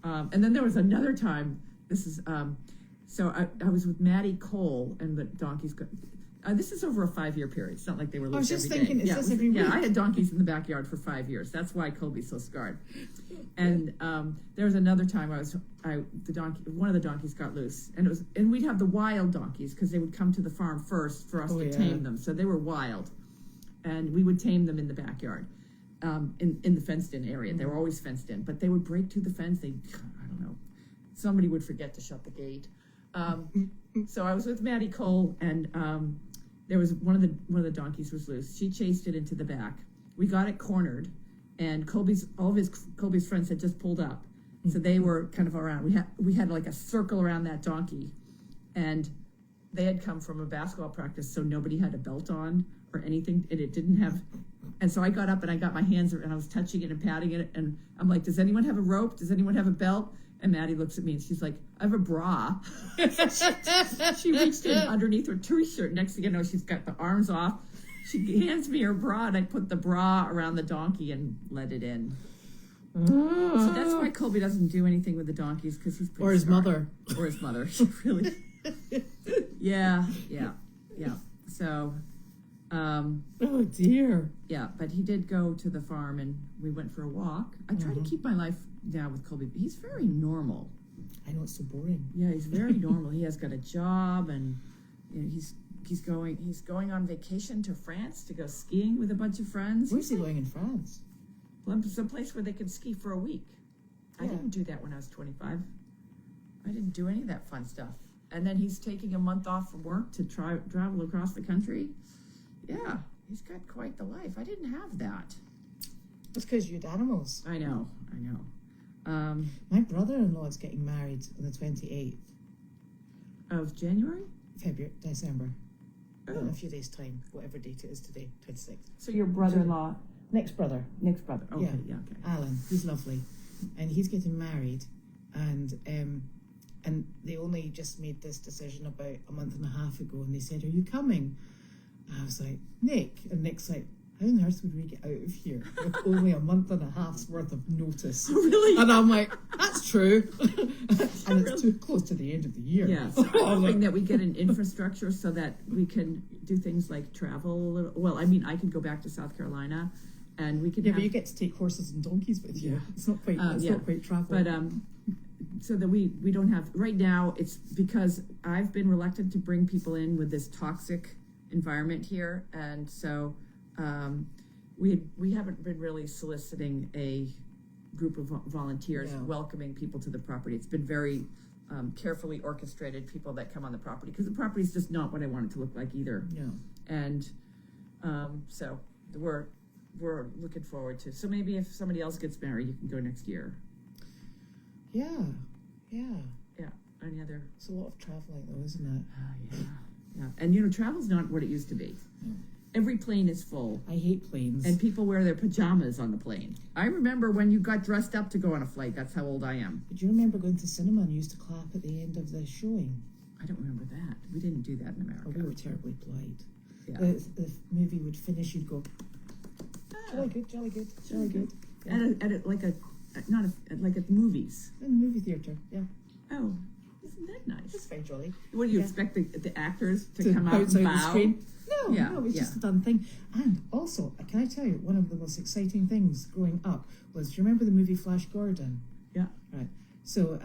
Speaker 1: And then there was another time. This is so I was with Maddie Cole, and the donkeys got. This is over a 5-year period. It's not like they were loose every day.
Speaker 2: I was just thinking, is this every week?
Speaker 1: Yeah, I had donkeys in the backyard for 5 years. That's why Colby's so scarred. And there was another time one of the donkeys got loose, and we'd have the wild donkeys because they would come to the farm first for us to tame them. So they were wild, and we would tame them in the backyard, in the fenced-in area. They were always fenced in, but they would break through the fence. I don't know. somebody would forget to shut the gate. So I was with Maddie Cole, and there was one of the donkeys was loose. She chased it into the back. We got it cornered, and Colby's friends had just pulled up, so they were kind of around. We had like a circle around that donkey, and they had come from a basketball practice, so nobody had a belt on or anything, and it didn't have. And so I got up and I got my hands and I was touching it and patting it, and I'm like, "Does anyone have a rope? Does anyone have a belt?" And Maddie looks at me and she's like, "I have a bra." She reached in underneath her t-shirt. Next thing you know, she's got the arms off. She hands me her bra, and I put the bra around the donkey and let it in. So that's why Colby doesn't do anything with the donkeys, because he's pretty
Speaker 3: Or his
Speaker 1: smart.
Speaker 3: mother.
Speaker 1: Or his mother. She really. Yeah. So,
Speaker 3: Oh dear.
Speaker 1: yeah, but he did go to the farm and we went for a walk. I try to keep my life down with Colby. He's very normal.
Speaker 3: I know, it's so boring.
Speaker 1: Yeah, he's very normal. He has got a job, and you know, he's going on vacation to France to go skiing with a bunch of friends.
Speaker 3: Where's he going in France?
Speaker 1: Some place where they can ski for a week. I
Speaker 3: Yeah.
Speaker 1: didn't do that when I was 25. I didn't do any of that fun stuff. And then he's taking a month off from work to travel across the country. Yeah, he's got quite the life. I didn't have that.
Speaker 3: That's because you had animals.
Speaker 1: I know.
Speaker 3: My brother-in-law is getting married on the 28th
Speaker 1: Of January?
Speaker 3: December.
Speaker 1: Oh.
Speaker 3: In a few days' time, whatever date it is today, 26th.
Speaker 1: So your brother-in-law,
Speaker 3: Next brother,
Speaker 1: next brother. Okay,
Speaker 3: Yeah.
Speaker 1: okay.
Speaker 3: Alan, he's lovely, and he's getting married, and they only just made this decision about a month and a half ago, and they said, "Are you coming?" And I was like, "Nick," and Nick's like, "How on earth would we get out of here with only a month and a half's worth of notice?"
Speaker 1: Really?
Speaker 3: And I'm like, "That's true," and it's too close to the end of the year.
Speaker 1: Yeah, so I'm hoping that we get an infrastructure so that we can do things like travel a little. Well, I mean, I can go back to South Carolina, and we could
Speaker 3: Yeah,
Speaker 1: have,
Speaker 3: but you get to take horses and donkeys with you.
Speaker 1: Yeah.
Speaker 3: It's not quite. It's
Speaker 1: yeah.
Speaker 3: not quite travel.
Speaker 1: but so that we don't have right now. It's because I've been reluctant to bring people in with this toxic environment here, and so we haven't been really soliciting a group of volunteers,
Speaker 3: No.
Speaker 1: welcoming people to the property. It's been very carefully orchestrated people that come on the property, because the property is just not what I want it to look like either.
Speaker 3: No.
Speaker 1: And so we're looking forward to. So maybe if somebody else gets married, you can go next year.
Speaker 3: Yeah.
Speaker 1: Yeah. Any other?
Speaker 3: It's a lot of traveling, though, isn't it?
Speaker 1: Yeah. And you know, travel's not what it used to be.
Speaker 3: No.
Speaker 1: Every plane is full,
Speaker 3: I hate planes.
Speaker 1: and people wear their pajamas on the plane. I remember when you got dressed up to go on a flight. That's how old I am.
Speaker 3: Do you remember going to cinema and you used to clap at the end of the showing?
Speaker 1: I don't remember that. We didn't do that in America.
Speaker 3: Oh, we were terribly polite.
Speaker 1: Yeah.
Speaker 3: The movie would finish, you'd go, jolly good, jolly good, jolly good. Yeah.
Speaker 1: Like at the movies.
Speaker 3: In the movie theatre, yeah.
Speaker 1: Oh, isn't that
Speaker 3: It's
Speaker 1: nice?
Speaker 3: very jolly.
Speaker 1: What do you
Speaker 3: Yeah.
Speaker 1: expect the actors to come out and
Speaker 3: outside
Speaker 1: bow?
Speaker 3: the screen. No,
Speaker 1: Yeah,
Speaker 3: no, it was
Speaker 1: yeah.
Speaker 3: just a done thing. And also, can I tell you, one of the most exciting things growing up was, do you remember the movie Flash Gordon?
Speaker 1: Yeah.
Speaker 3: Right. So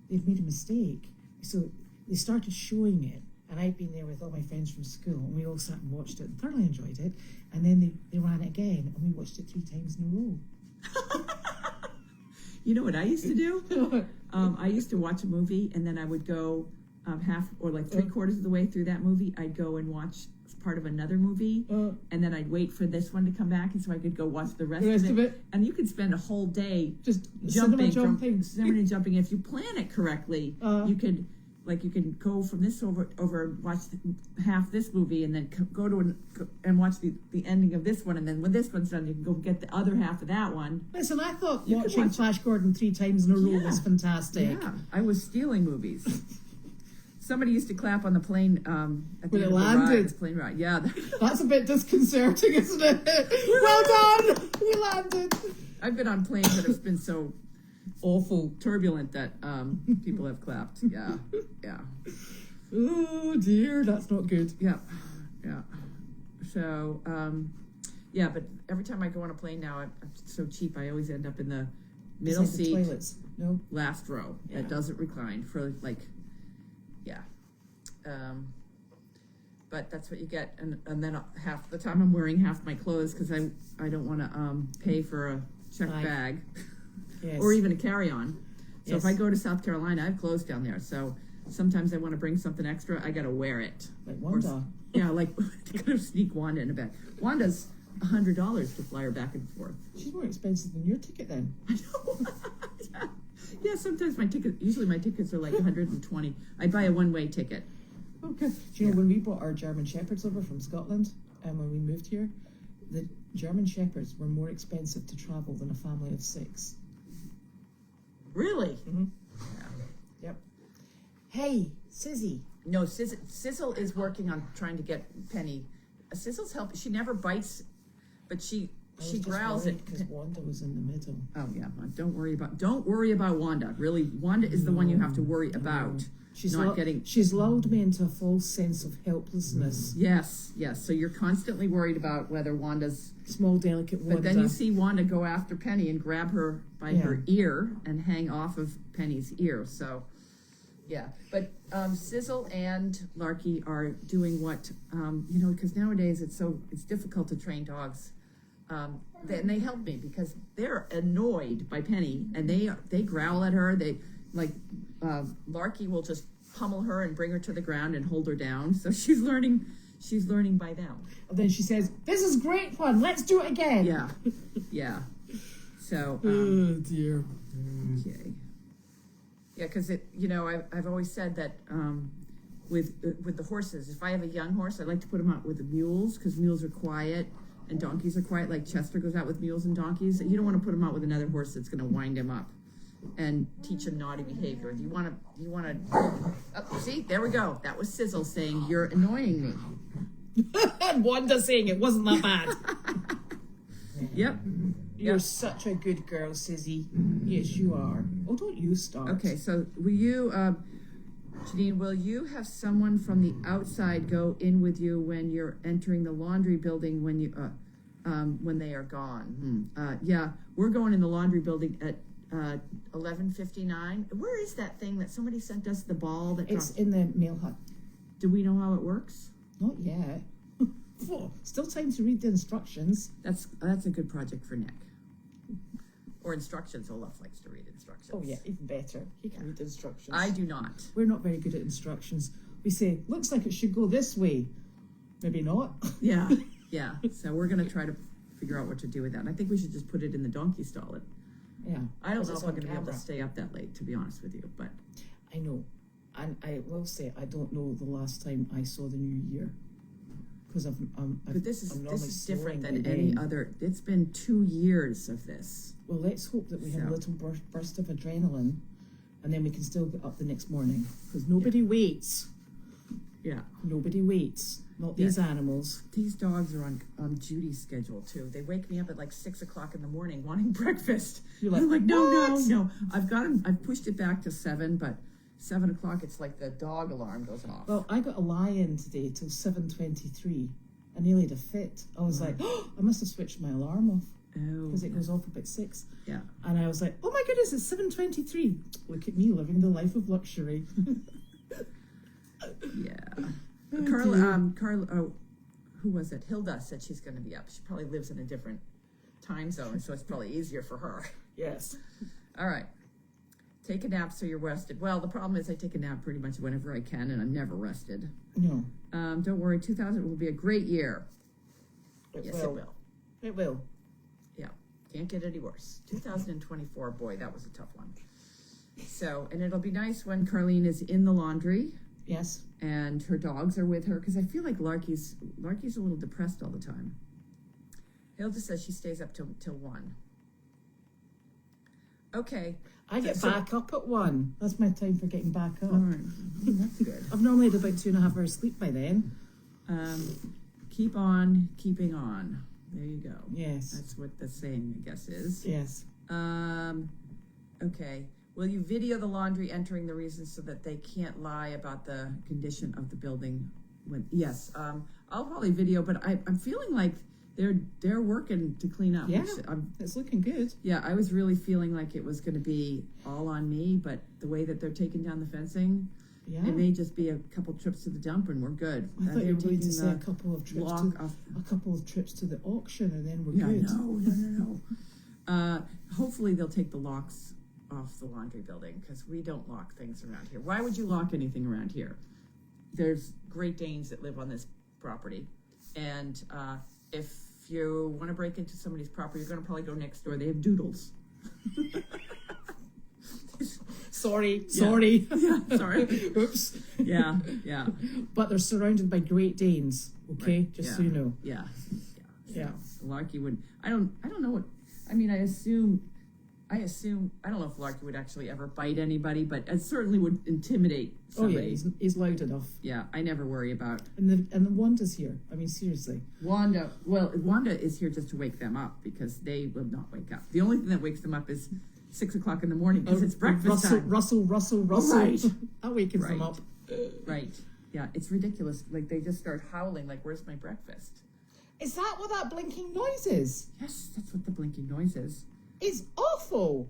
Speaker 3: they'd made a mistake. So they started showing it, and I'd been there with all my friends from school, and we all sat and watched it and thoroughly enjoyed it. And then they ran it again, and we watched it 3 times in a row.
Speaker 1: You know what I used to do? I used to watch a movie, and then I would go half or like 3/4 of the way through that movie. I'd go and watch part of another movie, and then I'd wait for this one to come back, and so I could go watch the rest of it. And you could spend a whole day
Speaker 3: Just
Speaker 1: jumping.
Speaker 3: cinema.
Speaker 1: Jumping. If you plan it correctly, you could. Like you can go from this over watch half this movie, and then go to and watch the ending of this one, and then when this one's done, you can go get the other half of that one.
Speaker 3: Listen, I thought
Speaker 1: You could
Speaker 3: watching
Speaker 1: watch-
Speaker 3: Flash Gordon 3 times in a row
Speaker 1: Yeah.
Speaker 3: was fantastic.
Speaker 1: Yeah, I was stealing movies. Somebody used to clap on the plane at
Speaker 3: When
Speaker 1: the
Speaker 3: it
Speaker 1: end of the
Speaker 3: landed.
Speaker 1: ride, the plane ride. Yeah,
Speaker 3: That's a bit disconcerting, isn't it? Well done! We landed!
Speaker 1: I've been on planes that have been so awful, turbulent that people have clapped. Yeah.
Speaker 3: Oh dear, that's not good.
Speaker 1: Yeah. So, but every time I go on a plane now, I'm so cheap. I always end up in the middle
Speaker 3: It's like the
Speaker 1: seat,
Speaker 3: toilets. No?
Speaker 1: last row.
Speaker 3: Yeah.
Speaker 1: That doesn't recline for like, yeah. But that's what you get, and then half the time I'm wearing half my clothes because I don't want to pay for a checked
Speaker 3: Bag.
Speaker 1: bag
Speaker 3: Yes.
Speaker 1: or even a carry-on. So if I go to South Carolina, I have clothes down there. So sometimes I want to bring something extra. I got to wear it.
Speaker 3: Like Wanda.
Speaker 1: Yeah, like kind of sneak Wanda in a bag. Wanda's $100 to fly her back and forth.
Speaker 3: She's more expensive than your ticket then.
Speaker 1: I know. Yeah. Yeah, sometimes usually my tickets are like 120. I buy a one-way ticket.
Speaker 3: Okay. Do you know when we brought our German Shepherds over from Scotland, and when we moved here, the German Shepherds were more expensive to travel than a family of 6.
Speaker 1: Really?
Speaker 3: Mm-hmm. Yep. Hey, Sizzy.
Speaker 1: No, Sizzle is working on trying to get Penny. Sizzle's help. She never bites, but she growls it
Speaker 3: because Wanda was in the middle.
Speaker 1: Oh yeah, don't worry about Wanda. Really, Wanda is the one you have to worry about.
Speaker 3: She's lulled me into a false sense of helplessness.
Speaker 1: Yes. So you're constantly worried about whether Wanda's
Speaker 3: small, delicate Wanda.
Speaker 1: But then you see Wanda go after Penny and grab her by her ear and hang off of Penny's ear. So, yeah. But Sizzle and Larky are doing what because nowadays it's difficult to train dogs. And they help me because they're annoyed by Penny and they growl at her. They Larky will just pummel her and bring her to the ground and hold her down. So she's learning by them.
Speaker 3: And then she says, "This is great fun. Let's do it again."
Speaker 1: Yeah. So.
Speaker 3: Oh dear.
Speaker 1: Okay. Yeah, because I've always said that with the horses, if I have a young horse, I like to put them out with the mules because mules are quiet. And donkeys are quiet, like Chester goes out with mules and donkeys. You don't want to put him out with another horse that's going to wind him up and teach him naughty behavior. You want to. See, there we go. That was Sizzle saying, "You're annoying me."
Speaker 3: And Wanda saying it wasn't that bad.
Speaker 1: Yep.
Speaker 3: You're such a good girl, Sizzy. Yes, you are. Oh, don't you start.
Speaker 1: Okay, so will you, Janine, will you have someone from the outside go in with you when you're entering the laundry building when they are gone? Yeah, we're going in the laundry building at 11:59. Where is that thing that somebody sent us the ball?
Speaker 3: It's in the mail hut.
Speaker 1: Do we know how it works?
Speaker 3: Not yet. Still time to read the instructions.
Speaker 1: That's a good project for Nick. Or instructions. Olaf likes to read instructions.
Speaker 3: Oh yeah, even better. He can read the instructions.
Speaker 1: I do not.
Speaker 3: We're not very good at instructions. We say, "Looks like it should go this way." Maybe not.
Speaker 1: Yeah. So we're going to try to figure out what to do with that. And I think we should just put it in the donkey stall.
Speaker 3: Yeah.
Speaker 1: I don't know if I'm going to be able to stay up that late, to be honest with you. But
Speaker 3: I know. And I will say, I don't know the last time I saw the new year. Because
Speaker 1: But this is different than any other. It's been 2 years of this.
Speaker 3: Well, let's hope that we have a little burst of adrenaline, and then we can still get up the next morning. Because nobody waits.
Speaker 1: Yeah.
Speaker 3: Nobody waits. Not these animals.
Speaker 1: These dogs are on Judy's schedule too. They wake me up at like 6 o'clock in the morning wanting breakfast.
Speaker 3: You're like,
Speaker 1: I'm like, no. I've pushed it back to 7, but 7 o'clock it's like the dog alarm goes off.
Speaker 3: Well, I got a lie-in today till 7:23. I nearly had a fit. I was like, I must have switched my alarm off. Because it goes off about 6.
Speaker 1: Yeah.
Speaker 3: And I was like, oh my goodness, it's 7:23. Look at me living the life of luxury.
Speaker 1: Yeah. Carla, who was it? Hilda said she's going to be up. She probably lives in a different time zone, so it's probably easier for her.
Speaker 3: Yes.
Speaker 1: All right. Take a nap so you're rested. Well, the problem is I take a nap pretty much whenever I can, and I'm never rested.
Speaker 3: No.
Speaker 1: Don't worry, 2000 will be a great year.
Speaker 3: It
Speaker 1: will. It will.
Speaker 3: It will.
Speaker 1: Yeah. Can't get any worse. 2024, boy, that was a tough one. So, and it'll be nice when Carlene is in the laundry.
Speaker 3: Yes.
Speaker 1: And her dogs are with her, because I feel like Larky's a little depressed all the time. Hilda says she stays up till 1. Okay.
Speaker 3: I get back up at 1. That's my time for getting back up.
Speaker 1: All right. That's good.
Speaker 3: I've normally had about 2.5 hours sleep by then.
Speaker 1: Keep on keeping on. There you go.
Speaker 3: Yes.
Speaker 1: That's what the saying, I guess, is.
Speaker 3: Yes.
Speaker 1: Okay. Will you video the laundry entering the reasons so that they can't lie about the condition of the building? Yes. I'll probably video, but I'm feeling like they're working to clean up.
Speaker 3: Yeah, it's looking good.
Speaker 1: Yeah, I was really feeling like it was going to be all on me, but the way that they're taking down the fencing, it may just be a couple trips to the dump and we're good.
Speaker 3: I thought you were going to say a couple of trips to the auction and then we're good.
Speaker 1: No. Hopefully they'll take the locks off the laundry building because we don't lock things around here. Why would you lock anything around here? There's Great Danes that live on this property, and if you want to break into somebody's property, you're going to probably go next door. They have doodles.
Speaker 3: Sorry.
Speaker 1: Yeah, sorry.
Speaker 3: Oops.
Speaker 1: Yeah.
Speaker 3: But they're surrounded by Great Danes. Okay,
Speaker 1: Right.
Speaker 3: just so you know.
Speaker 1: Yeah.
Speaker 3: Yeah.
Speaker 1: Larky would. I don't know what. I mean, I assume. I don't know if Larky would actually ever bite anybody, but it certainly would intimidate somebody.
Speaker 3: Oh yeah, he's loud enough.
Speaker 1: Yeah, I never worry about
Speaker 3: And the Wanda's here. I mean, seriously.
Speaker 1: Wanda. Well, Wanda is here just to wake them up because they will not wake up. The only thing that wakes them up is 6 o'clock in the morning because it's breakfast time.
Speaker 3: Russell.
Speaker 1: Right.
Speaker 3: That wakens them
Speaker 1: Right.
Speaker 3: up.
Speaker 1: Right. Yeah, it's ridiculous. Like they just start howling. Like, where's my breakfast?
Speaker 3: Is that what that blinking noise is?
Speaker 1: Yes, that's what the blinking noise is.
Speaker 3: It's awful.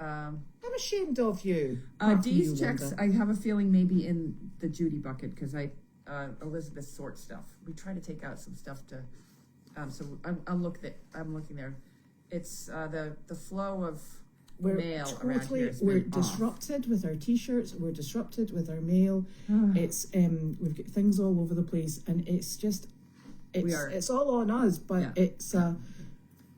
Speaker 1: Um,
Speaker 3: I'm ashamed of you. Not for
Speaker 1: Dee's
Speaker 3: you,
Speaker 1: checks,
Speaker 3: Wanda.
Speaker 1: I have a feeling maybe in the Judy bucket because Elizabeth sorts stuff. We try to take out some stuff to, so I'm looking there. It's the flow of mail around here has
Speaker 3: we're
Speaker 1: been off.
Speaker 3: disrupted with our t-shirts. We're disrupted with our mail. It's we've got things all over the place, and it's all on us. But
Speaker 1: Yeah.
Speaker 3: it's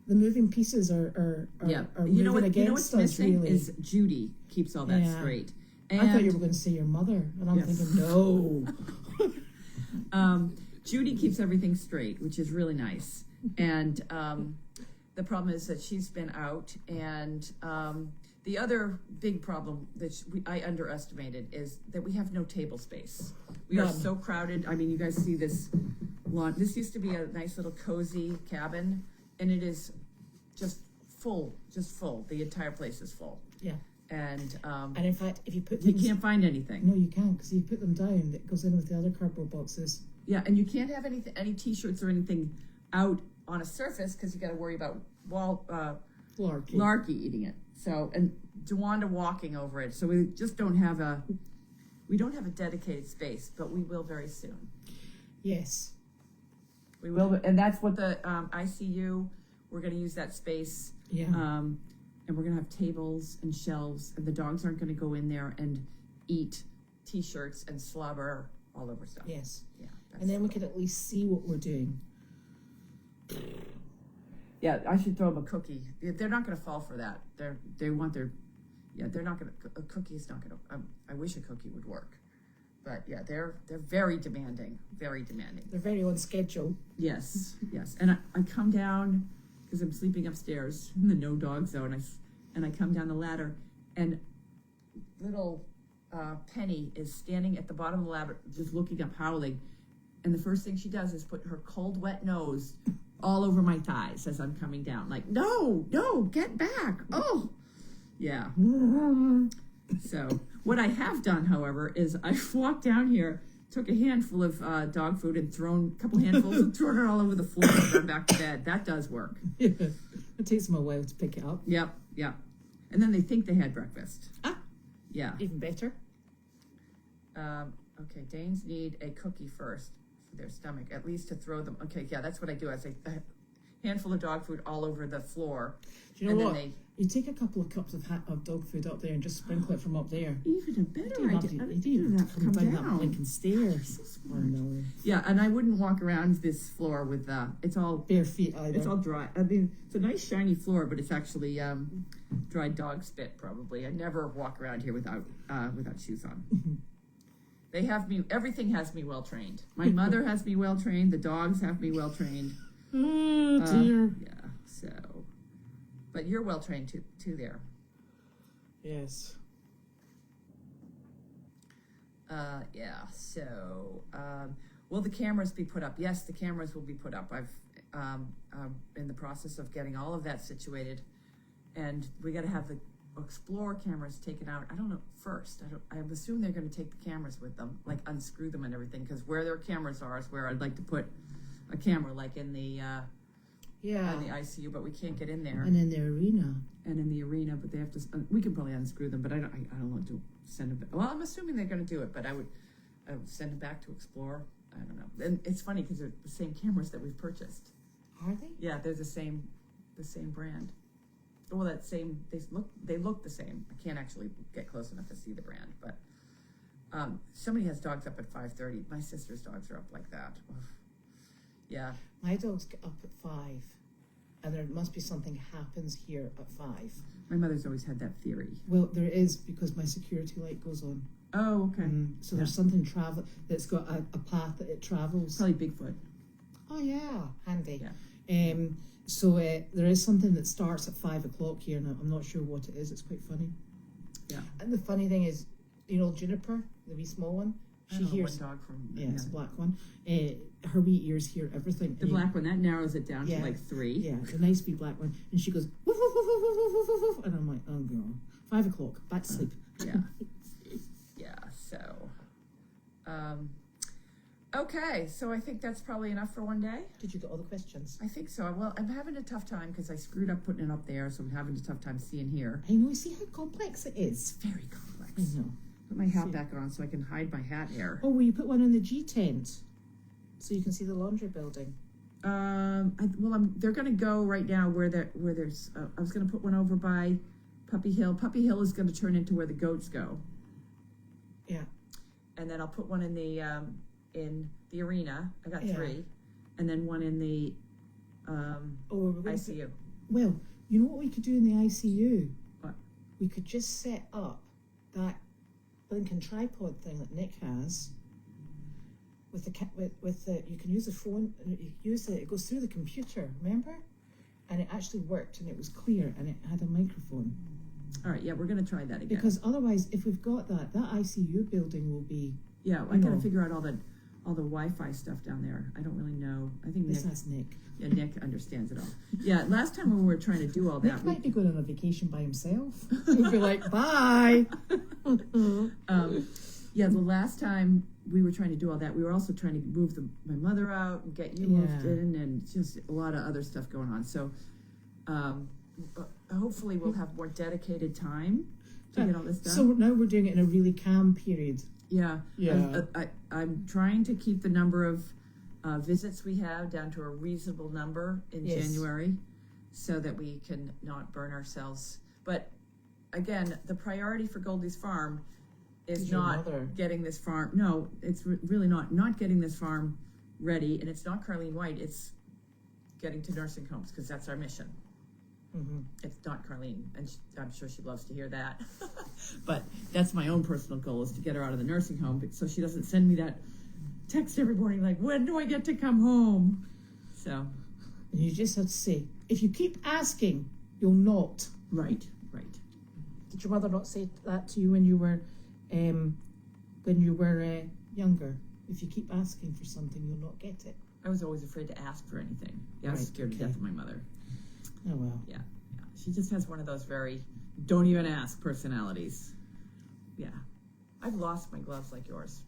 Speaker 3: the moving pieces are
Speaker 1: You know
Speaker 3: moving
Speaker 1: what? You know
Speaker 3: against
Speaker 1: what's
Speaker 3: us.
Speaker 1: missing
Speaker 3: Really,
Speaker 1: is Judy keeps all that
Speaker 3: Yeah.
Speaker 1: straight.
Speaker 3: I thought you were going to say your mother, and I'm
Speaker 1: Yes.
Speaker 3: thinking no.
Speaker 1: Judy keeps everything straight, which is really nice. And the problem is that she's been out. And the other big problem that I underestimated is that we have no table space. We are
Speaker 3: None.
Speaker 1: so crowded. I mean, you guys see this lawn. This used to be a nice little cozy cabin, and it is just full. The entire place is full.
Speaker 3: Yeah,
Speaker 1: And
Speaker 3: and in fact, if you put
Speaker 1: you
Speaker 3: things,
Speaker 1: can't find anything.
Speaker 3: no, you can't, because you put them down, it goes in with the other cardboard boxes.
Speaker 1: Yeah, and you can't have any T-shirts or anything out on a surface because you got to worry about Larky eating it. So, and DeWanda walking over it. So we just don't have a dedicated space, but we will very soon.
Speaker 3: Yes.
Speaker 1: We will, and that's what the ICU. We're going to use that space.
Speaker 3: Yeah.
Speaker 1: And we're going to have tables and shelves, and the dogs aren't going to go in there and eat T-shirts and slobber all over stuff.
Speaker 3: Yes.
Speaker 1: Yeah.
Speaker 3: And then we can at least see what we're doing.
Speaker 1: Yeah, I should throw them a cookie. They're not going to fall for that. They want their, yeah. They're not going to. A cookie is not going to. I wish a cookie would work, but yeah, they're very demanding. Very demanding.
Speaker 3: They're very on schedule.
Speaker 1: Yes. And I come down because I'm sleeping upstairs in the no dog zone. And I come down the ladder, and little Penny is standing at the bottom of the ladder, just looking up, howling. And the first thing she does is put her cold, wet nose all over my thighs as I'm coming down. Like, no, get back. Oh, yeah. So what I have done, however, is I've walked down here, took a handful of dog food and thrown a couple handfuls and thrown it all over the floor and gone back to bed. That does work.
Speaker 3: Yeah. It takes them a while to pick it up.
Speaker 1: Yep. And then they think they had breakfast. Yeah.
Speaker 3: Even better.
Speaker 1: Okay, Danes need a cookie first for their stomach, at least to throw them. Okay, yeah, that's what I do. I say a handful of dog food all over the floor.
Speaker 3: Do you know
Speaker 1: and
Speaker 3: what? You take a couple of cups of dog food up there and just sprinkle it from up there.
Speaker 1: Even a better
Speaker 3: You
Speaker 1: idea.
Speaker 3: don't even have to come down that
Speaker 1: down.
Speaker 3: blinking stairs. Oh, no.
Speaker 1: Yeah, and I wouldn't walk around this floor with it's all
Speaker 3: Bare feet either.
Speaker 1: it's all dry. I mean, it's a nice shiny floor, but it's actually dried dog spit. Probably. I never walk around here without shoes on. They have me. Everything has me well trained. My mother has me well trained. The dogs have me well trained.
Speaker 3: Oh dear.
Speaker 1: Yeah. So, but you're well trained too there.
Speaker 3: Yes.
Speaker 1: Yeah. So, will the cameras be put up? Yes, the cameras will be put up. I've in the process of getting all of that situated, and we got to have the Explore cameras taken out. I don't know first. I'm assuming they're going to take the cameras with them, like unscrew them and everything, because where their cameras are is where I'd like to put a camera, like in the ICU, but we can't get in there.
Speaker 3: And in the arena.
Speaker 1: But they have to. We can probably unscrew them, but I don't want to send them. Well, I'm assuming they're going to do it, but I would send them back to Explore. I don't know. And it's funny because they're the same cameras that we've purchased.
Speaker 3: Are they?
Speaker 1: Yeah, they're the same brand. well, that same, they look the same. I can't actually get close enough to see the brand, but somebody has dogs up at 5:30. My sister's dogs are up like that. Ugh. Yeah.
Speaker 3: My dogs get up at 5, and there must be something happens here at 5.
Speaker 1: My mother's always had that theory.
Speaker 3: Well, there is, because my security light goes on.
Speaker 1: Oh, okay.
Speaker 3: So there's something that's got a path that it travels.
Speaker 1: Probably Bigfoot.
Speaker 3: Oh yeah, handy.
Speaker 1: Yeah.
Speaker 3: So there is something that starts at 5 o'clock here, and I'm not sure what it is. It's quite funny.
Speaker 1: Yeah.
Speaker 3: And the funny thing is, you know, Juniper, the wee small one.
Speaker 1: She hears one dog from.
Speaker 3: Yeah, it's a black one. Her wee ears hear everything.
Speaker 1: The black one, that narrows it down to like 3.
Speaker 3: Yeah, the nice wee black one, and she goes woof woof woof woof woof woof woof, woof, and I'm like, oh girl, 5 o'clock, back to sleep.
Speaker 1: Yeah. Yeah. So. Okay, so I think that's probably enough for one day.
Speaker 3: Did you get all the questions?
Speaker 1: I think so. Well, I'm having a tough time because I screwed up putting it up there, so I'm having a tough time seeing here.
Speaker 3: I know. See how complex it is.
Speaker 1: It's very complex.
Speaker 3: I know.
Speaker 1: Put my hat back on so I can hide my hat hair.
Speaker 3: Oh, will you put one in the G tent so you can see the laundry building?
Speaker 1: They're going to go right now where there's. I was going to put one over by Puppy Hill. Puppy Hill is going to turn into where the goats go.
Speaker 3: Yeah.
Speaker 1: And then I'll put one in the arena. I got 3, and then one in the ICU.
Speaker 3: Well, you know what we could do in the ICU?
Speaker 1: What?
Speaker 3: We could just set up that Lincoln tripod thing that Nick has. With the you can use the phone. It goes through the computer. Remember? And it actually worked, and it was clear, and it had a microphone.
Speaker 1: All right, yeah, we're going to try that again.
Speaker 3: Because otherwise, if we've got that ICU building will be.
Speaker 1: Yeah, I got to figure out all the Wi-Fi stuff down there. I don't really know. I think
Speaker 3: That's Nick.
Speaker 1: Yeah, Nick understands it all. Yeah, last time when we were trying to do all that,
Speaker 3: Nick might be going on a vacation by himself. He'd be like, bye.
Speaker 1: Yeah, the last time we were trying to do all that, we were also trying to move my mother out and get you moved in, and just a lot of other stuff going on. So hopefully we'll have more dedicated time to get all this done.
Speaker 3: So now we're doing it in a really calm period.
Speaker 1: Yeah.
Speaker 3: Yeah.
Speaker 1: I'm trying to keep the number of visits we have down to a reasonable number in January so that we can not burn ourselves. But again, the priority for Goldy's farm is not getting this farm. No, it's really not getting this farm ready. And it's not Carlene White. It's getting to nursing homes because that's our mission. Mm-hmm. It's not Carlene, and I'm sure she loves to hear that. But that's my own personal goal, is to get her out of the nursing home, so she doesn't send me that text every morning like, when do I get to come home? So.
Speaker 3: And you just have to say, if you keep asking, you'll not.
Speaker 1: Right.
Speaker 3: Did your mother not say that to you when you were younger? If you keep asking for something, you'll not get it.
Speaker 1: I was always afraid to ask for anything. Yeah, I was scared to death of my mother.
Speaker 3: Oh well.
Speaker 1: Yeah. She just has one of those very don't even ask personalities. Yeah. I've lost my gloves like yours.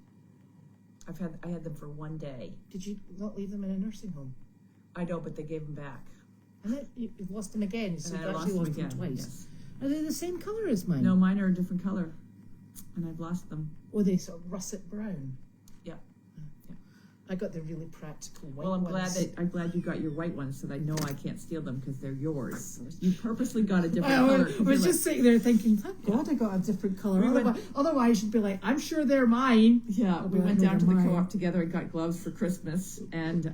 Speaker 1: I had them for one day.
Speaker 3: Did you not leave them in a nursing home?
Speaker 1: I know, but they gave them back.
Speaker 3: And then you've lost them again. So
Speaker 1: and
Speaker 3: you've actually lost them twice.
Speaker 1: Yes.
Speaker 3: Are they the same colour as mine?
Speaker 1: No, mine are a different colour. And I've lost them.
Speaker 3: Or they sort of russet brown?
Speaker 1: Yeah.
Speaker 3: I got the really practical white
Speaker 1: ones.
Speaker 3: ones.
Speaker 1: I'm glad you got your white ones, so that I know I can't steal them because they're yours. You purposely got a different color.
Speaker 3: I was just sitting there thinking, thank God I got a different colour. Otherwise, you'd be like, I'm sure they're mine.
Speaker 1: Yeah, we went down to the co-op together and got gloves for Christmas, and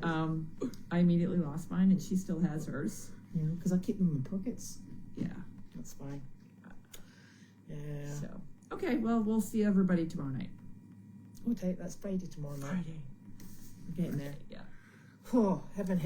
Speaker 1: I immediately lost mine, and she still has hers.
Speaker 3: Yeah, because I keep them in pockets.
Speaker 1: Yeah.
Speaker 3: That's fine. Yeah.
Speaker 1: So, okay, well, we'll see everybody tomorrow night.
Speaker 3: Okay, that's Friday tomorrow night.
Speaker 1: Friday.
Speaker 3: We're getting there.
Speaker 1: Yeah.
Speaker 3: Oh, heaven help.